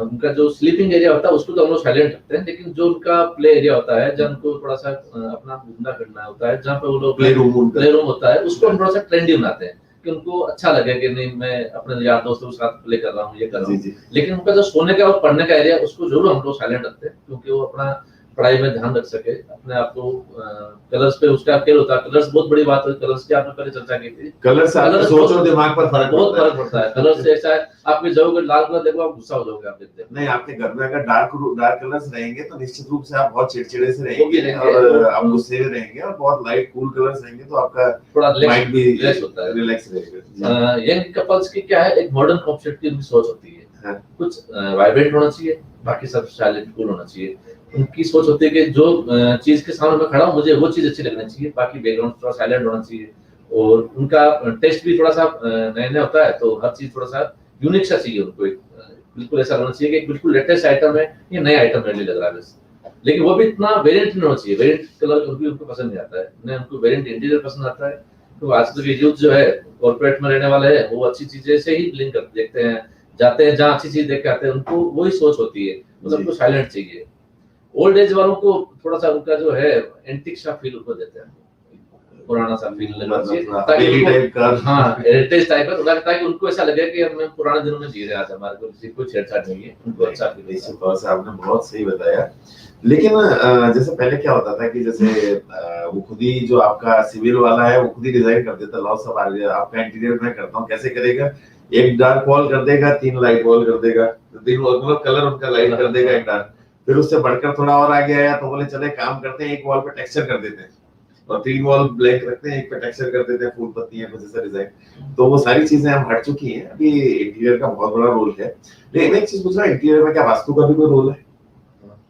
उनका जो स्लीपिंग एरिया होता है उसको तो हम लोग साइलेंट रखते हैं, लेकिन जो उनका प्ले एरिया होता है जहाँ उनको थोड़ा सा अपना घूमना फिरना होता है, जहाँ पे वो लोग प्ले रूम होता है, उसको हम थोड़ा सा ट्रेंडी बनाते हैं कि उनको अच्छा लगे कि नहीं मैं अपने यार दोस्तों के साथ प्ले कर रहा हूँ, ये कर रहा हूँ। लेकिन उनका जो सोने का और पढ़ने का एरिया उसको जरूर हम लोग साइलेंट रखते हैं, क्योंकि वो अपना पढ़ाई में ध्यान रख सके, अपने आप को कलर्स पे उसका खेल होता है। कलर्स बहुत बड़ी बात है, कलर्स की आपने पहले चर्चा की थी। कलर्स सोच और दिमाग पर बहुत फर्क पड़ता है। कलर से ऐसा है आप भी जाओगे लाल कलर देखो आप गुस्सा हो जाओगे, आप देखते नहीं आपके घर में अगर डार्क कलर्स रहेंगे तो निश्चित रूप से आप बहुत चिड़चिड़े से रहेंगे और आप गुस्से में रहेंगे, और बहुत लाइट कूल कलर्स रहेंगे तो आपका थोड़ा माइंड भी रिलैक्स होता है, रिलैक्स रहेगा। यंग कपल्स की क्या है, एक मॉडर्न कॉन्सेप्ट की उनकी सोच होती है, कुछ वाइब्रेंट होना चाहिए, बाकी सब साइलेंट कूल होना चाहिए। उनकी सोच होती है कि जो चीज के सामने मैं खड़ा हूँ मुझे वो चीज अच्छी लगनी चाहिए, बाकी बैकग्राउंड थोड़ा साइलेंट होना चाहिए, और उनका टेस्ट भी थोड़ा सा नया होता है, तो हर चीज थोड़ा सा यूनिक सा चाहिए उनको। बिल्कुल ऐसा होना चाहिए कि बिल्कुल लेटेस्ट आइटम है, ये नया आइटम मेरे लिए लग रहा है बस, लेकिन वो भी इतना वेरिएंट नहीं होना चाहिए। वेरिएंट कलर उनको पसंद नहीं आता है, न उनको वेरिएंट इंटीरियर पसंद आता है। तो आजकल के यूथ जो है कॉर्पोरेट में रहने वाले हैं, वो अच्छी चीजें से ही लिंक कर देखते हैं, जाते हैं जहाँ अच्छी चीज देख के आते हैं, उनको वही सोच होती है, मतलब उनको साइलेंट चाहिए। ओल्ड एज वालों को थोड़ा सा उनका जो है एंटिक सा फील उनको देते हैं, पुराना सा फील लगना चाहिए, ताकि हाँ हेरिटेज टाइप का, ताकि उनको ऐसा लगे कि हम पुराने दिनों में जी रहे हैं, आज हमारे को किसी को छेड़छाड़ नहीं है, उनको अच्छा फील। इस तौर से आपने बहुत सही बताया। लेकिन जैसे पहले क्या होता था कि जैसे वो खुद ही जो आपका सिविल वाला है वो खुद ही डिजाइन कर देता, लॉ सब आपका इंटीरियर मैं करता हूँ, कैसे करेगा, एक डार्क वॉल कर देगा, 3 लाइट वॉल कर देगा, 3 मतलब कलर उनका लाइट कर देगा एक डार्क, फिर उससे बढ़कर थोड़ा और आगे आया तो बोले चले काम करते हैं एक वॉल पे टेक्सचर कर देते हैं, और 3 वॉल ब्लैक रखते हैं, एक पे टेक्सचर कर देते हैं, फूल पत्तियां कुछ ऐसा डिजाइन। तो वो सारी चीजें हम हट चुकी हैं। अभी इंटीरियर का बहुत बड़ा रोल है। लेकिन एक चीज पूछ रहा हूं, इंटीरियर में क्या वास्तु का भी कोई रोल है?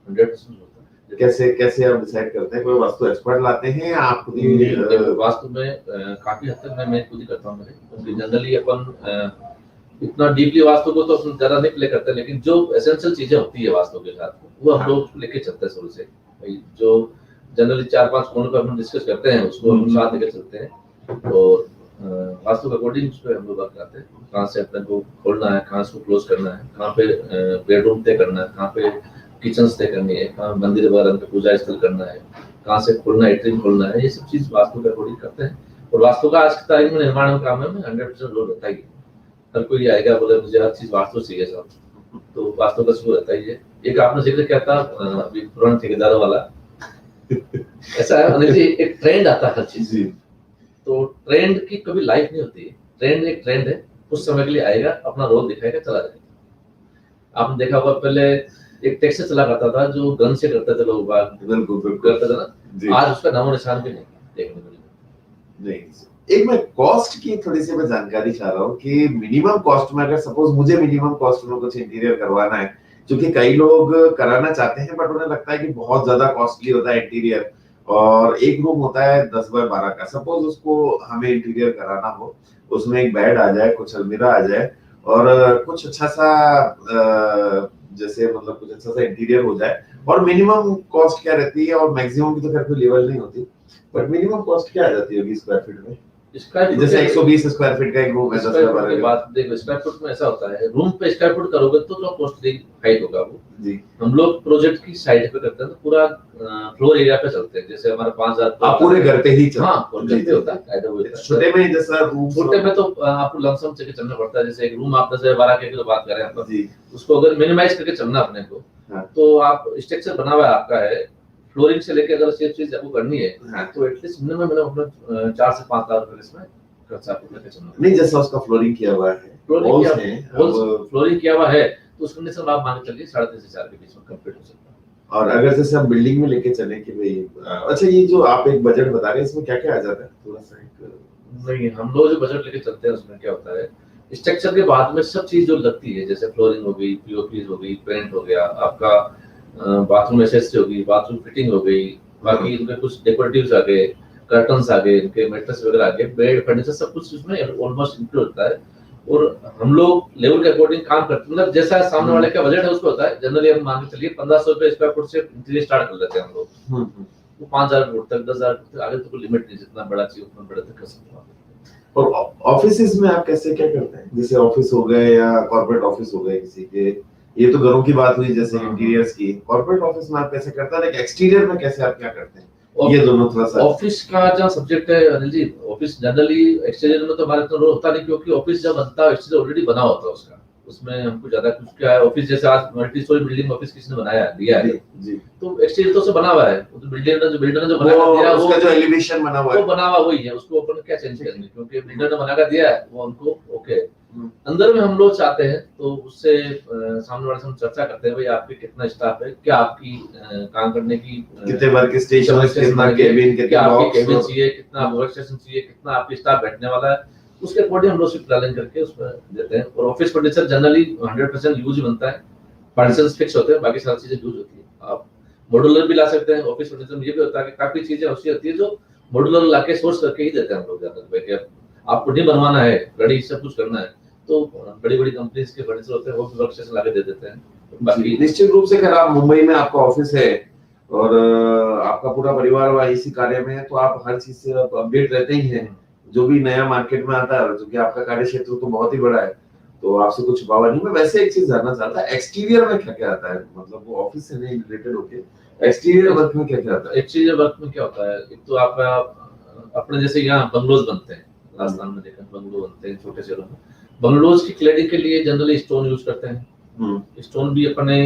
100% होता है। कैसे आप डिसाइड करते हैं? कोई वास्तु एक्सपर्ट लाते हैं या आप खुद ही? वास्तु में काफी हद तक मैं खुद ही करता हूँ, क्योंकि जनरली अपन इतना डीपली वास्तु को तो अपन ज्यादा नहीं प्ले करते, लेकिन जो एसेंशियल चीजें होती है वास्तु के साथ वो हम लोग लेके चलते हैं शुरू से। भाई जो जनरली 4-5 कोनों पर हम डिस्कस करते हैं उसको हम साथ लेके चलते हैं, और वास्तु के अकॉर्डिंग उस पर हम लोग बात करते हैं कहाँ से अपने को खोलना है, कहाँ उसको क्लोज करना है, कहाँ पे बेडरूम तय करना है, कहाँ पे किचन तय करनी है, कहाँ मंदिर वगैरह पे पूजा स्थल करना है, कहाँ से खोलना है, एंट्री खोलना है, ये सब चीज वास्तु के अकॉर्डिंग करते हैं। और वास्तु का आज की तारीख में निर्माण का काम है 100% रोल रहता ही। हर कोई आएगा बोले मुझे हर चीज वास्तु चाहिए साहब, तो वास्तु का शुरू रहता ही है। एक आपने जिक्र किया था अभी पुराने ठेकेदारों वाला ऐसा है अनिल जी, एक ट्रेंड आता है हर चीज, तो ट्रेंड की कभी लाइफ नहीं होती है। ट्रेंड एक ट्रेंड है, कुछ समय के लिए आएगा, अपना रोल दिखाएगा, चला जाएगा। आपने देखा होगा पहले एक टैक्सी चला करता था जो गन से करते थे लोग, बात करते थे ना, आज उसका नामो निशान भी नहीं देखने को नहीं। एक मैं कॉस्ट की थोड़ी सी मैं जानकारी चाह रहा हूँ कि मिनिमम कॉस्ट में, अगर सपोज मुझे मिनिमम कॉस्ट में कुछ इंटीरियर करवाना है, क्योंकि कई लोग कराना चाहते हैं बट उन्हें लगता है कि बहुत ज्यादा कॉस्टली होता है इंटीरियर, और एक रूम होता है 10 बाय 12 का, सपोज उसको हमें इंटीरियर कराना हो, उसमें एक बेड आ जाए, कुछ अलमीरा आ जाए और कुछ अच्छा सा जैसे मतलब कुछ अच्छा सा इंटीरियर हो जाए, और मिनिमम कॉस्ट क्या रहती है, और मैक्सिमम की तो खैर कोई लेवल नहीं होती, बट मिनिमम कॉस्ट क्या आ जाती है 20 स्क्वायर फीट में? जैसे 120 स्क्वायर फीट का एक रूम है, 10 बाय 12 बात देखो स्क्वायर फुट में ऐसा होता है, रूम पे स्क्वायर फुट करोगे तो जो कॉस्टली हाइट होगा वो जी। हम लोग प्रोजेक्ट की साइड पे करते हैं तो पूरा फ्लोर एरिया पे चलते हैं, जैसे हमारा 5000 आप पूरे घर पे ही चलते हैं? हाँ, घर पे होता है। छोटे में जैसा रूम, छोटे में तो आपको लमसम से चलना पड़ता है। जैसे एक रूम आप 10 बाय 12 की तो बात करें आप जी, उसको अगर मिनिमाइज करके चलना अपने को, तो आप स्ट्रक्चर बना हुआ है आपका है, फ्लोरिंग से लेके अगर सेफ चीज आपको करनी है तो एटलीस्ट मिनिमम 4 से 5 लाख रुपए इसमें खर्चा करके चलना। नहीं, जैसा उसका फ्लोरिंग किया हुआ है, फ्लोरिंग किया हुआ है तो उसके कंडीशन आप मान के चलिए 3.5 से 4 के बीच में कंप्लीट हो सकता है। और अगर जैसे हम बिल्डिंग में लेके चले कि भाई अच्छा, ये जो आप एक बजट बता रहे हैं इसमें क्या क्या आ जाता है थोड़ा सा? नहीं, हम लोग जो बजट लेके चलते हैं उसमें क्या होता है, स्ट्रक्चर के बाद में सब चीज जो लगती है, जैसे फ्लोरिंग हो गई, पीओपी हो गई, पेंट हो गया, आपका बाथरूम एसेसरी हो गई, बाथरूम फिटिंग हो गई, बाकी इनके कुछ डेकोरेटिव्स आ गए, कर्टन्स आ गए, इनके मैट्रेस वगैरह आ गए, बेड फर्नीचर सब कुछ उसमें ऑलमोस्ट इंक्लूड होता है। और हम लोग लेवल के अकॉर्डिंग काम करते हैं, मतलब जैसा सामने वाले का बजट है उसको होता है। जनरली हम मान के चलिए 1500 रुपए स्क्वायर फुट से इंटीरियर स्टार्ट कर लेते हैं हम लोग, तो 5000 फुट तक 10000 फुट तक, आगे तो कोई लिमिट नहीं, जितना बड़ा चाहिए उतना बड़ा तक कर सकते हैं। और ऑफिसेज में आप कैसे क्या करते हैं? जैसे ऑफिस हो गए या कॉर्पोरेट ऑफिस हो गए किसी के, ये तो घरों की बात हुई जैसे इंटीरियर्स की, कॉर्पोरेट ऑफिस में आप कैसे करते हैं? एक्सटीरियर में कैसे आप क्या करते हैं? ये दोनों थोड़ा सा ऑफिस का जो सब्जेक्ट है Anil ji, office generally exterior में तो हमारे इतना रोल होता नहीं, क्योंकि ऑफिस जब बनता है एक्सटीरियर ऑलरेडी बना होता है उसका, उसमें हमको ज्यादा कुछ क्या है। ऑफिस जैसे आज मल्टी स्टोरी बिल्डिंग ऑफिस किसने बनाया दिया है जी, तो एक्सटीरियर तो से बना हुआ है, तो बिल्डर ने जो बना दिया उसका जो एलिवेशन बना हुआ है वो बना हुआ वही है, उसको अपन क्या चेंज करेंगे, क्योंकि बिल्डर ने बना कर दिया है वो उनको ओके। अंदर में हम लोग चाहते हैं तो उससे सामने वाले से हम चर्चा करते हैं, भाई आपके कितना स्टाफ है, क्या आपकी काम करने की कितने वर्क स्टेशन, कितना केबिन, कितना आपके केबिन चाहिए, कितना वर्क स्टेशन चाहिए, कितना आपकी स्टाफ बैठने वाला है, उसके अकॉर्डिंग हम लोग शिफ्ट प्लानिंग करके उसमें देते हैं। और ऑफिस फर्नीचर जनरली 100% यूज बनता है, पार्टीशंस फिक्स होते हैं, बाकी सारी चीजें यूज होती है। आप मॉड्यूलर भी ला सकते हैं। ऑफिस फर्नीचर में ये भी होता है कि काफी चीजें ऐसी होती है जो मॉड्यूलर लाके सोर्स करके ही देते हैं हम लोग ज्यादा। आपको नहीं बनवाना है, रेडी सब कुछ करना है, तो बड़ी बड़ी कंपनीज के फर्नीचर होते हैं वो वर्क स्टेशन लाके दे देते हैं। बाकी निश्चित रूप से अगर आप मुंबई में आपका ऑफिस है और आपका पूरा परिवार इसी कार्य में है, तो आप हर चीज से अपडेट रहते ही हैं। जो भी नया मार्केट में आता है, क्योंकि आपका कार्य क्षेत्र तो बहुत ही बड़ा है, तो आपसे कुछ छुपावा नहीं। मैं वैसे एक चीज जानना चाहता है, एक्सटीरियर में क्या क्या आता है, मतलब वो ऑफिस से नहीं रिलेटेड होके एक्सटीरियर वर्क में क्या क्या आता है? एक्सटीरियर वर्क में क्या होता है, एक तो आपका अपने जैसे यहाँ बंगलोज बनते हैं, राजस्थान में देखा बंगलो बनते हैं छोटे शहरों में, बंगलोज की क्लैडिंग के लिए जनरली स्टोन यूज करते हैं। स्टोन भी अपने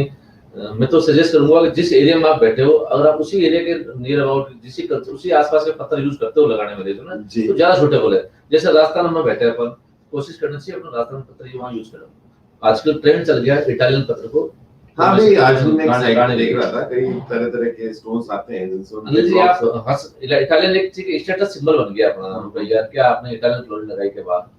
मैं तो सजेस्ट करूंगा कि जिस एरिया में आप बैठे हो, अगर आप उसी एरिया के नियर अबाउट उसी आसपास के पत्थर यूज करते हो लगाने में ना, तो ज्यादा सूटेबल है। जैसे राजस्थान में बैठे अपन, कोशिश करना चाहिए अपना राजस्थान पत्थर ही वहां यूज करो। आजकल ट्रेंड चल गया है इटालियन पत्थर को हाँ भाई, आज मैं एक गाने- साइट गाने देख लिखे। रहा था, कई तरह तरह के स्टोन्स आते हैं जिनसे उनके अनिल जी आप blocks- हंस इटालियन एक चीज स्टेटस सिंबल बन गया अपना भैया, क्या आपने इटालियन क्लोरीन लगाई के बाद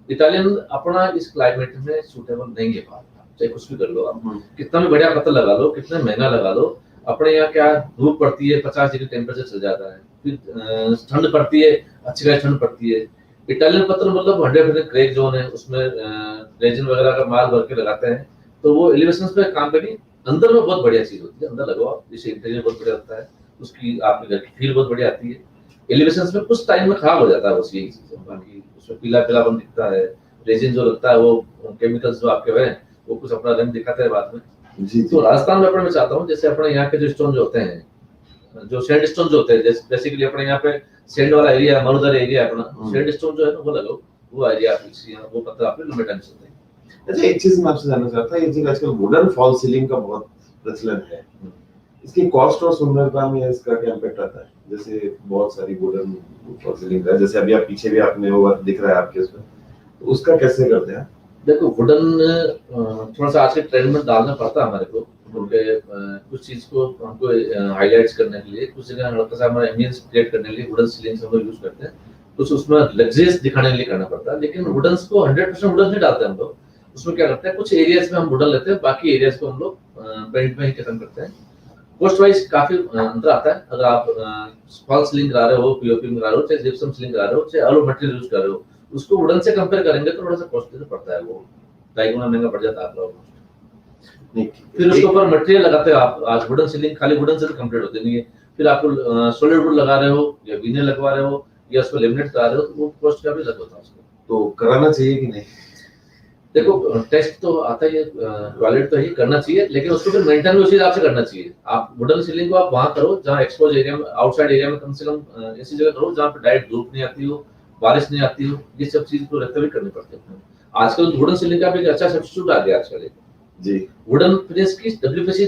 इटालियन अपना इस क्लाइमेट में सूटेबल नहीं है बात, चाहे कुछ भी कर लो आप, कितना भी बढ़िया पत्थर लगा लो, कितना महंगा लगा लो, अपने यहाँ क्या धूप पड़ती है 50 डिग्री टेम्परेचर चल जाता है, फिर ठंड पड़ती है, अच्छी खासी ठंड पड़ती है। इटालियन पत्थर मतलब 100% क्रेक जोन है, उसमें रेजिन वगैरह का माल भर के लगाते हैं, तो वो एलिवेशन पे काम करें, अंदर में बहुत बढ़िया चीज होती है, अंदर लगाओ जिससे इंटीरियर बहुत बढ़िया होता है, उसकी आपके घर की फील बहुत बढ़िया आती है। एलिवेशन में कुछ टाइम में खराब हो जाता है बस यही चीज, बाकी उसमें पीला पीलापन दिखता है, रेजिन जो लगता है वो केमिकल्स जो आपके हैं वो कुछ अपना रंग दिखाते हैं बाद में। जी तो राजस्थान में अपने मैं चाहता हूँ जैसे अपने यहाँ के जो स्टोन जो होते हैं, जो सैंड स्टोन जो होते हैं, जैसे बेसिकली अपने यहाँ पे सैंड वाला एरिया मरुदर एरिया है अपना, सैंड स्टोन जो है ना वो लगाओ, वो एरिया वो पत्थर आपके लंबे टाइम चलते हैं। अच्छा, एक चीज मैं आपसे जानना चाहता हूँ, ये चीज आजकल वुडन फॉल सीलिंग का बहुत प्रचलन है, इसकी कॉस्ट और सुंदरता में इसका क्या इम्पैक्ट आता है? जैसे बहुत सारी वुडन फॉल सीलिंग है, जैसे अभी आप पीछे भी आपने वो दिख रहा है आपके उसमें, तो उसका कैसे करते हैं? देखो वुडन थोड़ा सा आज के ट्रेंड में डालना पड़ता है हमारे को, क्योंकि कुछ चीज को हमको हाईलाइट्स करने के लिए, कुछ जगह हल्का सा हमारा इमेज क्रिएट करने के लिए वुडन सीलिंग्स हम लोग यूज करते हैं, कुछ उसमें लग्जरियस दिखाने के लिए करना पड़ता है, लेकिन वुडन्स को 100% वुडन नहीं डालते हम लोग, उसमें क्या करते हैं कुछ एरियाज में हम वुडन लेते हैं, बाकी एरियाज को हम लोग पेंट में ही खत्म करते हैं। कॉस्ट वाइज काफी अंतर आता है, अगर आप फॉल सीलिंग करा रहे हो, पीओपी में करा रहे हो, चाहे जिप्सम सीलिंग करा रहे हो, चाहे अलग मटेरियल यूज कर रहे हो, उसको वुडन से कंपेयर करेंगे तो थोड़ा सा कॉस्टली तो पड़ता है, वो 2.5 गुना महंगा पड़ जाता है आपको। फिर उसके ऊपर मटेरियल लगाते हो आप, आज वुडन सीलिंग खाली वुडन से तो कंप्लीट होती नहीं है, फिर आपको सॉलिड वुड लगा रहे हो या विनेल लगवा रहे हो या उसको लेमिनेट करा रहे हो, तो वो कॉस्ट का भी अलग होता है उसको। तो कराना चाहिए कि नहीं? देखो टेस्ट तो आता ही है, क्वालिटी तो ही करना चाहिए, लेकिन उसको फिर मेंटेन भी उसी हिसाब से करना चाहिए। आप वुडन सीलिंग को आप वहां करो जहां एक्सपोज एरिया में, आउटसाइड एरिया में कम से कम ऐसी जगह करो जहां पे डायरेक्ट धूप नहीं आती हो, बारिश नहीं आती हो, ये सब चीज को रहते हुए करनी पड़ती है। आजकल वुडन सीलिंग का भी एक अच्छा सब्स्टिट्यूट आ गया आजकल, जी वुडन फिनिश की डब्ल्यूपीसी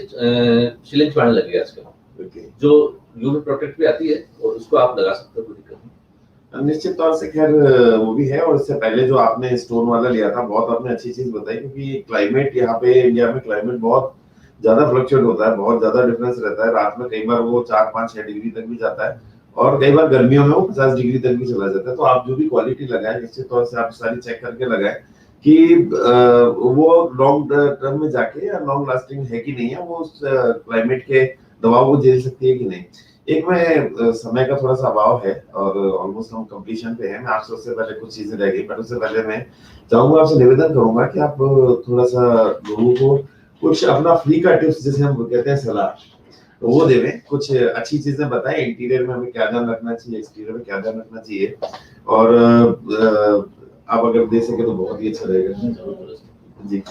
सीलिंग आने लगी है आजकल, जो यूवी प्रोटेक्ट भी आती है और उसको आप लगा सकते हो, कोई दिक्कत नहीं। निश्चित तौर से खैर वो भी है, और इससे पहले जो आपने स्टोन वाला लिया था बहुत आपने अच्छी चीज बताई, क्योंकि क्लाइमेट यहाँ पे इंडिया में क्लाइमेट बहुत ज्यादा फ्लक्चुएट होता है, बहुत ज्यादा डिफरेंस रहता है, रात में कई बार वो 4-5-6 डिग्री तक भी जाता है और कई बार गर्मियों में वो 50 डिग्री तक भी चला जाता है। तो आप जो भी क्वालिटी लगाए निश्चित तौर से आप सारी चेक करके लगाए कि वो लॉन्ग टर्म में जाके या लॉन्ग लास्टिंग है कि नहीं है, वो उस क्लाइमेट के दबाव को झेल सकती है कि नहीं। एक में समय का थोड़ा सा अभाव है और ऑलमोस्ट हम कंप्लीशन पे हैं, मैं आपसे उससे पहले कुछ चीजें रह गई, पर उससे पहले मैं चाहूंगा आपसे निवेदन करूंगा कि आप थोड़ा सा लोगों को कुछ अपना फ्री का टिप्स जिसे हम कहते हैं सलाह वो देवें, कुछ अच्छी चीजें बताएं, इंटीरियर में हमें क्या ध्यान रखना चाहिए, एक्सटीरियर में क्या ध्यान रखना चाहिए, और आप अगर दे सके तो बहुत ही अच्छा रहेगा जी।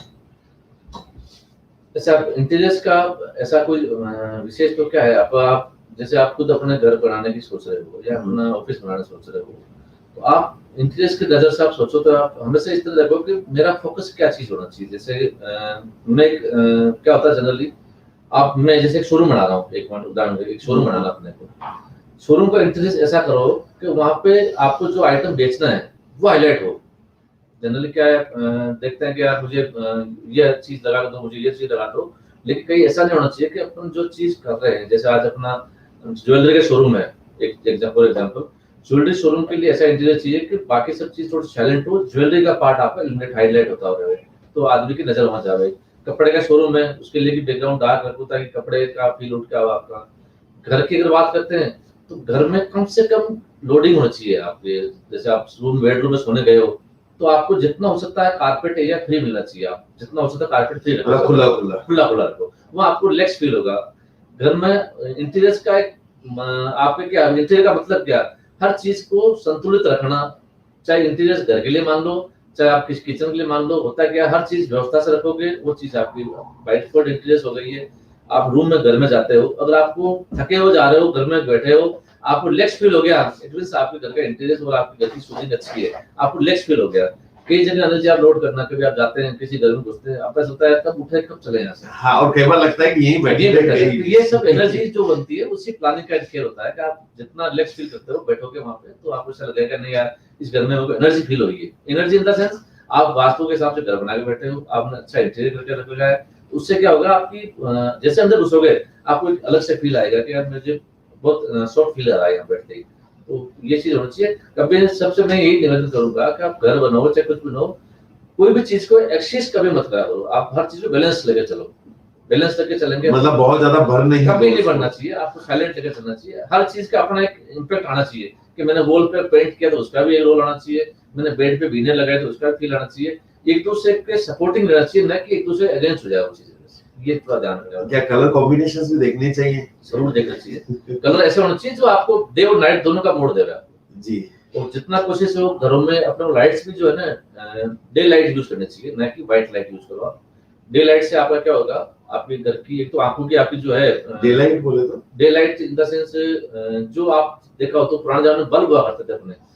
जैसे आप इंटीरियर्स का ऐसा कोई विशेष तो क्या है, आप जैसे आप खुद अपने घर बनाने की सोच रहे हो या अपना ऑफिस बनाने सोच रहे हो, तो आप इंटीरियर्स की नजर से आप सोचो तो आप हमेशा इस तरह रखो कि मेरा फोकस क्या चीज होना चाहिए। जैसे मैं क्या होता है जनरली, मैं जैसे एक शोरूम बना रहा हूँ, एक उदाहरण एक शोरूम बनाना अपने को, शोरूम का इंटीरियर्स ऐसा करो कि वहां पे आपको जो आइटम बेचना है वो हाईलाइट हो। जनरली क्या है, देखते हैं कि यार मुझे ये चीज लगा दो, मुझे ये चीज लगा दो, लेकिन कहीं ऐसा नहीं होना चाहिए कि अपन जो चीज कर रहे हैं, जैसे आज अपना ज्वेलरी का शोरूम है, एक एग्जांपल ज्वेलरी शोरूम के लिए ऐसा इंटीरियर चाहिए कि बाकी सब चीज थोड़ी साइलेंट हो, ज्वेलरी का पार्ट आपका इल्यूमिनेट हाईलाइट होता रहे, तो आदमी की नजर वहां जाए। कपड़े का शोरूम है, उसके लिए भी बैकग्राउंड डार्क रखो ताकि कपड़े का फील उठ के आओ आपका। घर की अगर बात करते हैं तो घर में कम से कम लोडिंग होनी चाहिए आपके, जैसे आप बेडरूम में सोने गए हो तो आपको जितना हो सकता है कारपेट एरिया फ्री मिलना चाहिए, आप जितना हो सकता है कारपेट फ्री रखो, खुला रखो, वो आपको रिलैक्स फील होगा। घर में इंटीरियर्स का एक आपके क्या इंटीरियर का मतलब क्या, हर चीज को संतुलित रखना, चाहे इंटीरियर्स घर के लिए मान लो, चाहे आप किचन के लिए मान लो, होता है क्या हर चीज व्यवस्था से रखोगे वो चीज आपकी बाय डिफॉल्ट इंटीरियर्स हो गई है। आप रूम में घर में जाते हो, अगर आपको थके हो जा रहे हो, घर में बैठे हो, आपको रिलैक्स फील हो गया, इट मींस आपके घर का इंटीरियर और आपकी घर की सूदिंग अच्छी है, आपको रिलैक्स फील हो गया। कई जगह एनर्जी आप लोड करना, कभी आप जाते हैं किसी घर में घुसते हैं, आपका सोचता है कब उठे कब चले यहाँ से, हाँ, और कई बार लगता है कि यहीं बैठे। ये सब एनर्जी जो बनती है उसी प्लानिंग का खेल होता है कि आप जितना रिलैक्स फील करते हो बैठोगे वहां पे, तो आपको ऐसा लगेगा नहीं यार इस घर में एनर्जी फील हो रही है। एनर्जी इन द सेंस आप वास्तु के हिसाब से घर बना के बैठे हो, आपने अच्छा इंटीरियर करके रखा है, उससे क्या होगा, आपकी जैसे अंदर घुसोगे आपको एक अलग से फील आएगा कि यार मुझे बहुत सॉफ्ट फील आ रहा है यहाँ बैठते ही। तो ये चीज होनी चाहिए। कभी सबसे मैं यही निवेदन करूंगा कि आप घर बनाओ चाहे कुछ भी बनाओ, कोई भी चीज को एक्सेस कभी मत करो, आप हर चीज को बैलेंस लेके चलो। बैलेंस लेके चलेंगे मतलब बहुत ज्यादा भर नहीं, कभी नहीं बढ़ना चाहिए, आपको साइलेंट लेके चलना चाहिए। हर चीज का अपना एक इम्पैक्ट आना चाहिए कि मैंने वॉल पे पेंट किया तो उसका भी एक रोल आना चाहिए, मैंने बेड पे बीने लगाए तो उसका भी फील आना चाहिए। एक दूसरे के सपोर्टिंग रहना चाहिए, न कि एक दूसरे अगेंस्ट हो जाए वो चीजें। ये थोड़ा ध्यान रखना। क्या कलर कॉम्बिनेशंस भी देखने चाहिए? जरूर देखना चाहिए। कलर ऐसे होना चाहिए जो आपको डे और नाइट दोनों का मोड दे रहा है जी। और जितना कोशिश हो घरों में अपने लाइट्स भी जो है ना डे लाइट यूज करनी चाहिए, न कि व्हाइट लाइट यूज करो आप। डे लाइट से आपका क्या होगा, आपके घर की एक तो आंखों की आपकी जो है डे लाइट बोले तो day light in the sense जो आप देखा हो तो पुराने जमाने में बल्ब हुआ करते थे अपने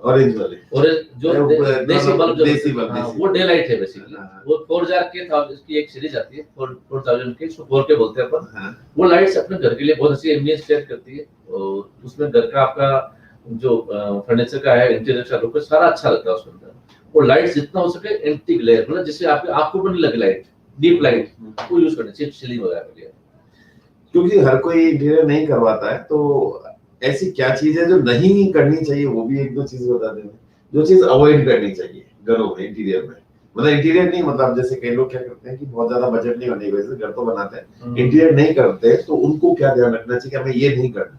ऑरेंज वाले, और जो देसी बल्ब वो डे लाइट है बेसिकली। हाँ। वो 4000 के था, इसकी एक सीरीज आती है 4000 की, इसको 4K बोलते हैं अपन। हाँ। वो लाइट्स अपने घर के लिए बहुत अच्छी एम्बियंस क्रिएट करती है और उसमें घर का आपका जो फर्नीचर का है इंटीरियर का लुक सारा अच्छा लगता है उसके अंदर। वो लाइट जितना हो सके एंटी ग्लेयर, मतलब जिससे आपकी आंखों पर नहीं लगे लाइट, डीप लाइट वो यूज करनी चाहिए सीलिंग वगैरह के लिए। क्योंकि हर कोई इंटीरियर नहीं करवाता है, तो ऐसी क्या चीज है जो नहीं करनी चाहिए, वो भी एक दो चीज बता देना, जो चीज अवॉइड करनी चाहिए घरों में इंटीरियर में। मतलब इंटीरियर नहीं, मतलब जैसे कई लोग क्या करते हैं कि बहुत ज्यादा बजट नहीं होने की वजह से घर तो बनाते हैं, इंटीरियर नहीं करते, तो उनको क्या ध्यान रखना चाहिए कि हमें ये नहीं करना।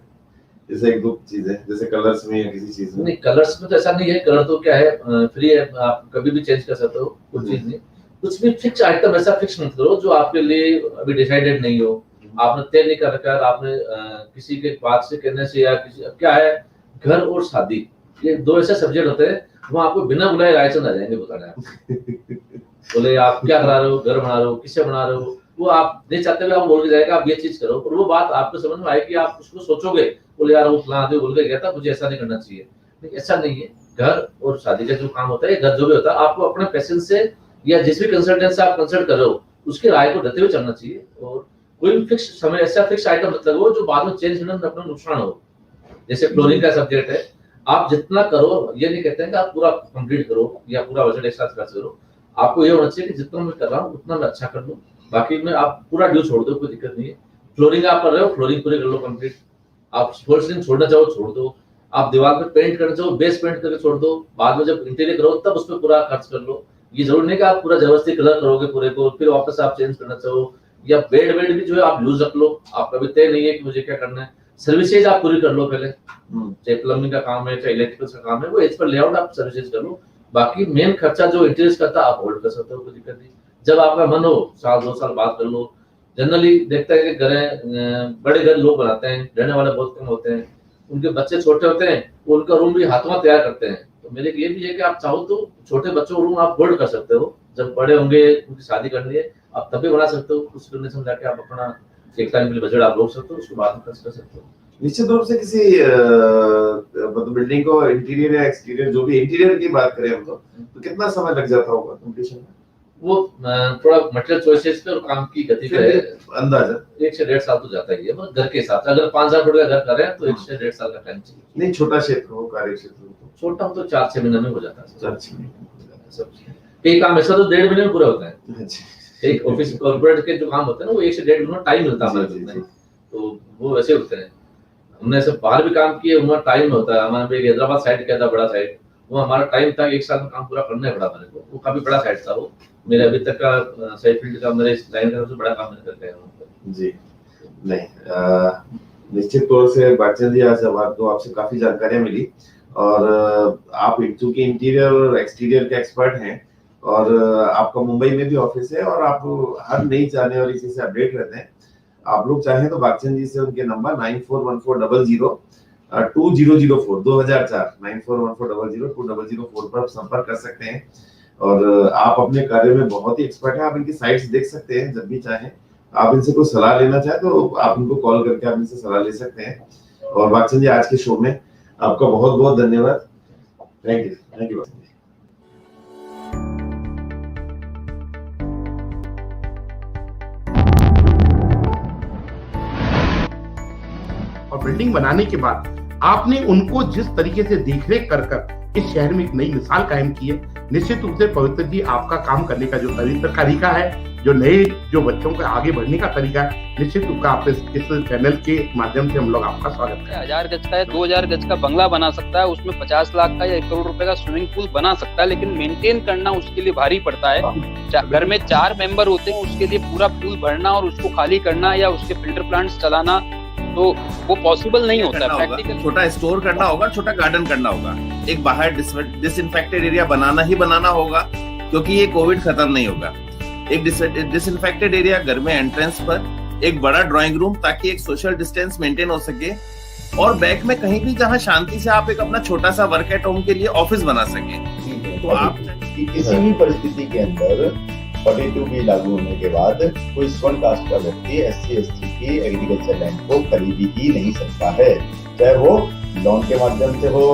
जैसे एक दो चीजें, जैसे कलर्स में या किसी चीज में। नहीं, कलर्स में तो ऐसा नहीं है, कलर तो क्या है फ्री है, आप कभी भी चेंज कर सकते हो, कुछ चीज नहीं। कुछ भी फिक्स आइटम ऐसा फिक्स मत करो जो आपके लिए अभी डिसाइडेड नहीं हो, आपने तय नहीं कर रखा, आपने किसी के बात से कहने से या किसी, क्या है घर और शादी ये दो ऐसे सब्जेक्ट होते हैं, वो आपको बिना बुलाए रायचंद आ जाएंगे बताने आपको। बोले आप क्या करा रहे हो, घर बना रहे हो, किससे बना रहे हो, वो आप नहीं चाहते हुए आप बोल के जाएगा आप ये चीज करो, और वो बात आपको समझ में आएगी, आप उसको सोचोगे बोले यार वो फलाना आदमी बोल के गया था, मुझे ऐसा नहीं करना चाहिए। लेकिन ऐसा नहीं है, घर और शादी का जो काम होता है, घर जो भी होता है, आपको अपने पेशेंस से या जिस भी कंसल्टेंट से आप कंसल्ट कर रहे हो उसकी राय को देते हुए चलना चाहिए। और कोई भी फिक्स समय ऐसा फिक्स आइटम मत लगो जो बाद में चेंज होने में अपना नुकसान हो। जैसे फ्लोरिंग का सब्जेक्ट है, आप जितना करो, ये नहीं कहते हैं कि आप पूरा कंप्लीट करो या पूरा बजट एक साथ खर्च करो, आपको ये होना चाहिए कि जितना मैं कर रहा हूँ उतना मैं अच्छा कर लूँ, बाकी में आप पूरा ड्यू छोड़ दो, कोई दिक्कत नहीं है। फ्लोरिंग आप कर रहे हो, फ्लोरिंग पूरी कर लो कंप्लीट। आप फॉल्स सीलिंग छोड़ना चाहो छोड़ दो, आप दीवार पे पेंट करना चाहो बेस पेंट करके छोड़ दो, बाद में जब इंटीरियर करो तब उस पर पूरा खर्च कर लो। ये जरूरी नहीं कि आप पूरा जबरदस्ती कलर करोगे पूरे को फिर वापस आप चेंज करना चाहो, या बेड भी जो है आप यूज रख लो, आपका भी तय नहीं है कि मुझे क्या करना है। सर्विसेज आप पूरी कर लो पहले, चाहे प्लम्बिंग का काम है चाहे इलेक्ट्रिकल का काम है, वो एज पर लेआउट आप सर्विसेज कर लो। बाकी मेन खर्चा जो इंटीरियर करता है आप होल्ड कर सकते हो, कोई दिक्कत नहीं। जब आपका मन हो साल 2 साल बाद कर लो। जनरली देखता है कि घर बड़े घर लोग बनाते हैं, रहने वाले बहुत कम होते हैं, उनके बच्चे छोटे होते हैं, वो उनका रूम भी हाथों तैयार करते हैं। तो मेरे ये भी है कि आप चाहो तो छोटे बच्चों का रूम आप होल्ड कर सकते हो, जब बड़े होंगे उनकी शादी करनी है आप तभी बना सकते हो, कुछ करने से जाके आप अपना एक टाइम के लिए बजट आप रोक सकते हो, उसके बाद में खर्च कर सकते हो। निश्चित रूप से किसी मतलब बिल्डिंग को इंटीरियर या एक्सटीरियर, जो भी इंटीरियर की बात करें हम तो कितना समय लग जाता होगा कंप्लीशन में? वो थोड़ा मटेरियल चॉइसेस पे और काम की गति पे अंदाजा 1 से 1.5 साल तो जाता ही है, मतलब घर के हिसाब से। अगर 5000 फुट का घर कर रहे हैं तो 1 से 1.5 साल का टाइम चाहिए। नहीं, छोटा क्षेत्र हो, कार्य क्षेत्र हो, छोटा तो 4-6 महीने में हो जाता है। 4-6 महीने कई काम ऐसा तो 1.5 महीने में पूरा होता है। अच्छा। एक ऑफिस कॉर्पोरेट के जो काम होते हैं ना वो 1 से 1.5 महीने टाइम मिलता है, तो वो वैसे होते हैं। हमने ऐसे बाहर भी काम किए, वहाँ टाइम होता है। हमारे एक हैदराबाद साइड किया था, बड़ा साइड, वो हमारा टाइम था 1 साल में काम पूरा करना पड़ा मेरे को। वो काफी बड़ा साइड था, वो मेरे अभी तक का साइड फील्ड का मेरे इस लाइन का सबसे बड़ा काम मैंने करके आया जी। नहीं, निश्चित तौर से बादशाह जी आज आपको आपसे काफी जानकारियां मिली, और आप चूंकि इंटीरियर और एक्सटीरियर के एक्सपर्ट हैं और आपका मुंबई में भी ऑफिस है और आप हर नई जाने वाली चीज से अपडेट रहते हैं। आप लोग चाहें तो बादशाह जी से उनके नंबर 941400 2004 2004 941400 2004 पर संपर्क कर सकते हैं। और आप अपने कार्य में बहुत ही एक्सपर्ट हैं, आप इनकी साइट्स देख सकते हैं जब भी चाहें। आप इनसे कोई सलाह लेना चाहें तो आप इनको कॉल करके आप इनसे सलाह ले सकते हैं। और बादशाह जी आज के शो में आपका बहुत बहुत धन्यवाद। Thank you Badshah ji. और बिल्डिंग बनाने के बाद आपने उनको जिस तरीके से देखरेख कर इस शहर में एक नई मिसाल कायम की है, निश्चित रूप से पवित्र जी आपका काम करने का जो तरीका है, जो नए जो बच्चों के आगे बढ़ने का तरीका है, निश्चित रूप से आप इस चैनल के माध्यम से हम लोग आपका स्वागत करते हैं। 1000 गज का या 2000 गज का बंगला बना सकता है, उसमें 50 लाख का या 1 करोड़ रुपए का स्विमिंग पूल बना सकता है, लेकिन मेंटेन करना उसके लिए भारी पड़ता है। घर में 4 मेंबर होते हैं, उसके लिए पूरा पूल भरना और उसको खाली करना या उसके फिल्टर प्लांट्स चलाना, तो वो पॉसिबल नहीं होता है प्रैक्टिकल। छोटा स्टोर करना होगा, छोटा गार्डन करना होगा, एक बाहर डिसइंफेक्टेड एरिया बनाना होगा, क्योंकि ये कोविड खत्म नहीं होगा। एक डिसइंफेक्टेड एरिया घर में एंट्रेंस पर, एक बड़ा ड्राइंग रूम, ताकि एक सोशल डिस्टेंस मेंटेन हो सके, और बैक में कहीं भी जहां शांति से आप एक अपना छोटा सा वर्क एट होम के लिए ऑफिस बना सके। तो आप किसी भी परिस्थिति के अंदर 42B लागू होने के बाद कोई स्वर्ण कास्ट का व्यक्ति SC/ST की एग्रीकल्चर लैंड को खरीद ही नहीं सकता है, चाहे वो लोन के माध्यम से हो,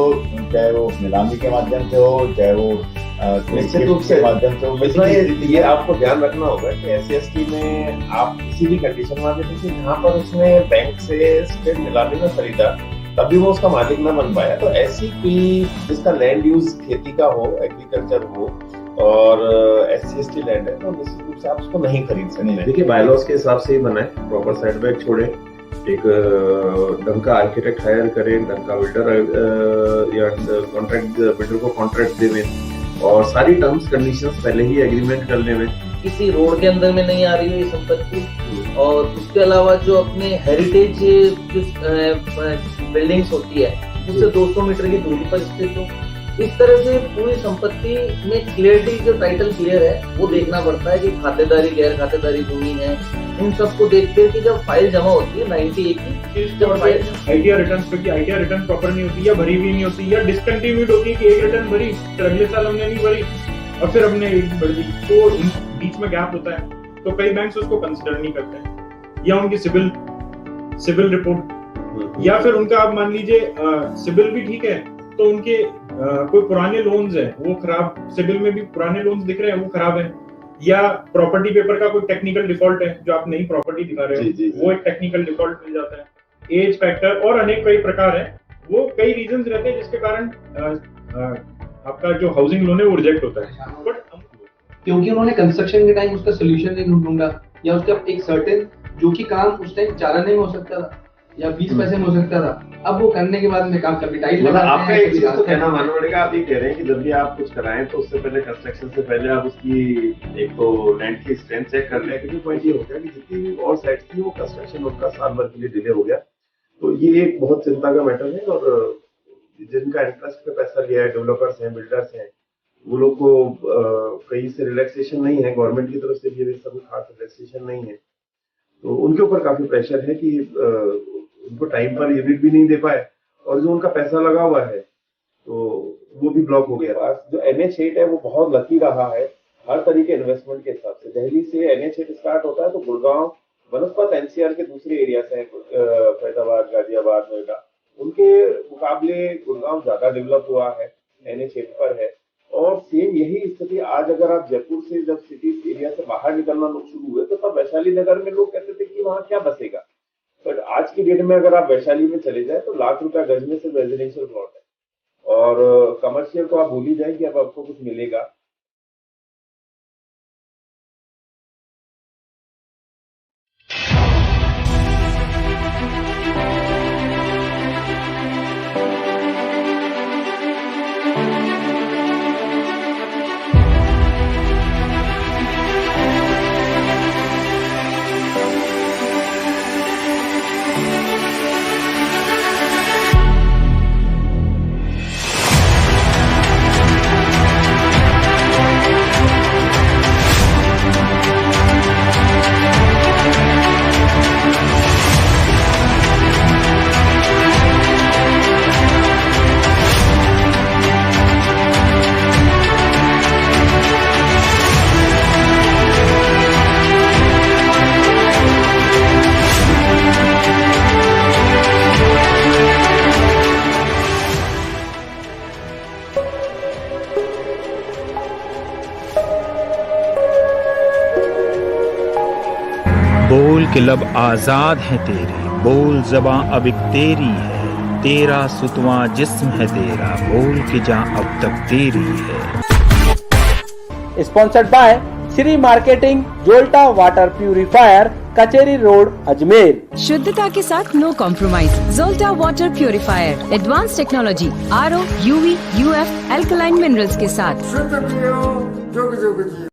चाहे वो नीलामी के माध्यम से हो, चाहे वो निश्चित रूप से माध्यम से हो। ये आपको ध्यान रखना होगा कि SC/ST में आप किसी भी कंडीशन में आगे देखिए, जहाँ पर उसने बैंक से स्टेट नीलामी में खरीदा तभी वो उसका मालिक न बन पाया, तो ऐसी कोई जिसका लैंड यूज खेती का हो, एग्रीकल्चर हो और SC/ST लैंड है, तो निश्चित रूप से आप उसको नहीं खरीद सकते। देखिए बायलॉज के हिसाब से ही बनाए, प्रॉपर सेटबैक छोड़े, एक ढंग का आर्किटेक्ट हायर करें, ढंग का बिल्डर या कॉन्ट्रैक्ट बिल्डर को कॉन्ट्रैक्ट देवे, और सारी टर्म्स कंडीशंस पहले ही एग्रीमेंट कर लेवे। किसी रोड के अंदर में नहीं आ रही है ये संपत्ति, और उसके अलावा जो अपने हेरिटेज बिल्डिंग्स होती है उससे 200 मीटर की दूरी पर स्थित हो, इस तरह से पूरी संपत्ति में क्लियरिटी, जो टाइटल क्लियर है वो देखना पड़ता है कि खातेदारी गैर खातेदारी भूमि है, इन सबको देखते हैं कि जब फाइल जमा होती है 90A की, जब फाइल आईटीआर रिटर्न पे की आईटीआर रिटर्न प्रॉपर नहीं होती या भरी हुई नहीं होती या डिसकंटिन्यूड होती है कि एक रिटर्न भरी फिर अगले साल हमने नहीं भरी और फिर हमने एक भर दी, तो बीच में गैप होता है, तो कई बैंक्स उसको कंसिडर नहीं करते हैं, या उनकी सिविल रिपोर्ट, या फिर उनका आप मान लीजिए सिविल भी ठीक है तो उनके कोई पुराने लोन्स है वो खराब, सिविल में भी पुराने लोन्स दिख रहे हैं वो खराब है, या प्रॉपर्टी पेपर का कोई टेक्निकल डिफॉल्ट है, जो आप नई प्रॉपर्टी दिखा रहे हो वो एक टेक्निकल डिफॉल्ट मिल जाता है, एज फैक्टर और अनेक कई प्रकार है, वो कई रीजंस रहते हैं जिसके कारण आपका जो हाउसिंग लोन है वो रिजेक्ट होता है। बट क्योंकि उन्होंने कंस्ट्रक्शन के टाइम उसका सोल्यूशन नहीं ढूंढा, या उसका एक सर्टेन जो कि काम उस टाइम 4 आने में हो सकता था या 20 पैसे में हो सकता था, अब वो करने के बाद में काम कैपिटाइज मतलब आपका एक चीज तो कहना मानना पड़ेगा, आप ये कह रहे हैं कि जब भी आप कुछ कराएं तो उससे पहले कंस्ट्रक्शन से पहले आप उसकी एक तो लैंड की स्ट्रेंथ चेक कर लें, क्योंकि पॉइंट ये हो गया कि जितनी भी और साइट्स थी वो कंस्ट्रक्शन उनका साल भर के लिए डिले हो गया, तो ये एक बहुत चिंता का मैटर है। और जिनका इंटरेस्ट पे पैसा लिया है, डेवलपर्स हैं, बिल्डर्स हैं, वो लोग को कहीं से रिलैक्सेशन नहीं है, गवर्नमेंट की तरफ से भी सब खास रिलैक्सेशन नहीं है, तो उनके ऊपर काफी प्रेशर है कि उनको टाइम पर यूनिट भी नहीं दे पाए, और जो उनका पैसा लगा हुआ है तो वो भी ब्लॉक हो गया। जो NH8 है वो बहुत लकी रहा है हर तरीके इन्वेस्टमेंट के हिसाब से। दिल्ली से NH8 स्टार्ट होता है तो गुड़गांव बनस्पत NCR के दूसरे एरिया से फैजाबाद, गाजियाबाद, नोएडा, उनके मुकाबले गुड़गांव ज्यादा डेवलप हुआ है, NH8 पर है। और सेम यही स्थिति आज अगर आप जयपुर से जब सिटी एरिया से बाहर निकलना लोग शुरू हुए तो तब वैशाली नगर में लोग कहते थे कि वहाँ क्या बसेगा, बट आज की डेट में अगर आप वैशाली में चले जाए तो लाख रुपया गज में सिर्फ रेजिडेंशियल प्लॉट है, और कमर्शियल तो आप भूल ही जाए कि अब आपको कुछ मिलेगा। बोल के लब आजाद है तेरे, बोल ज़बां अब एक तेरी है, तेरा सुतवां जिस्म है तेरा, बोल के जां अब तक तेरी है। Sponsored by Shri marketing Jolta water purifier, Kacheri road, Ajmer. शुद्धता के साथ no compromise. Jolta water purifier, advance technology, RO, UV, UF, alkaline minerals के साथ। शुद्ध पियो, जुग जुग जियो।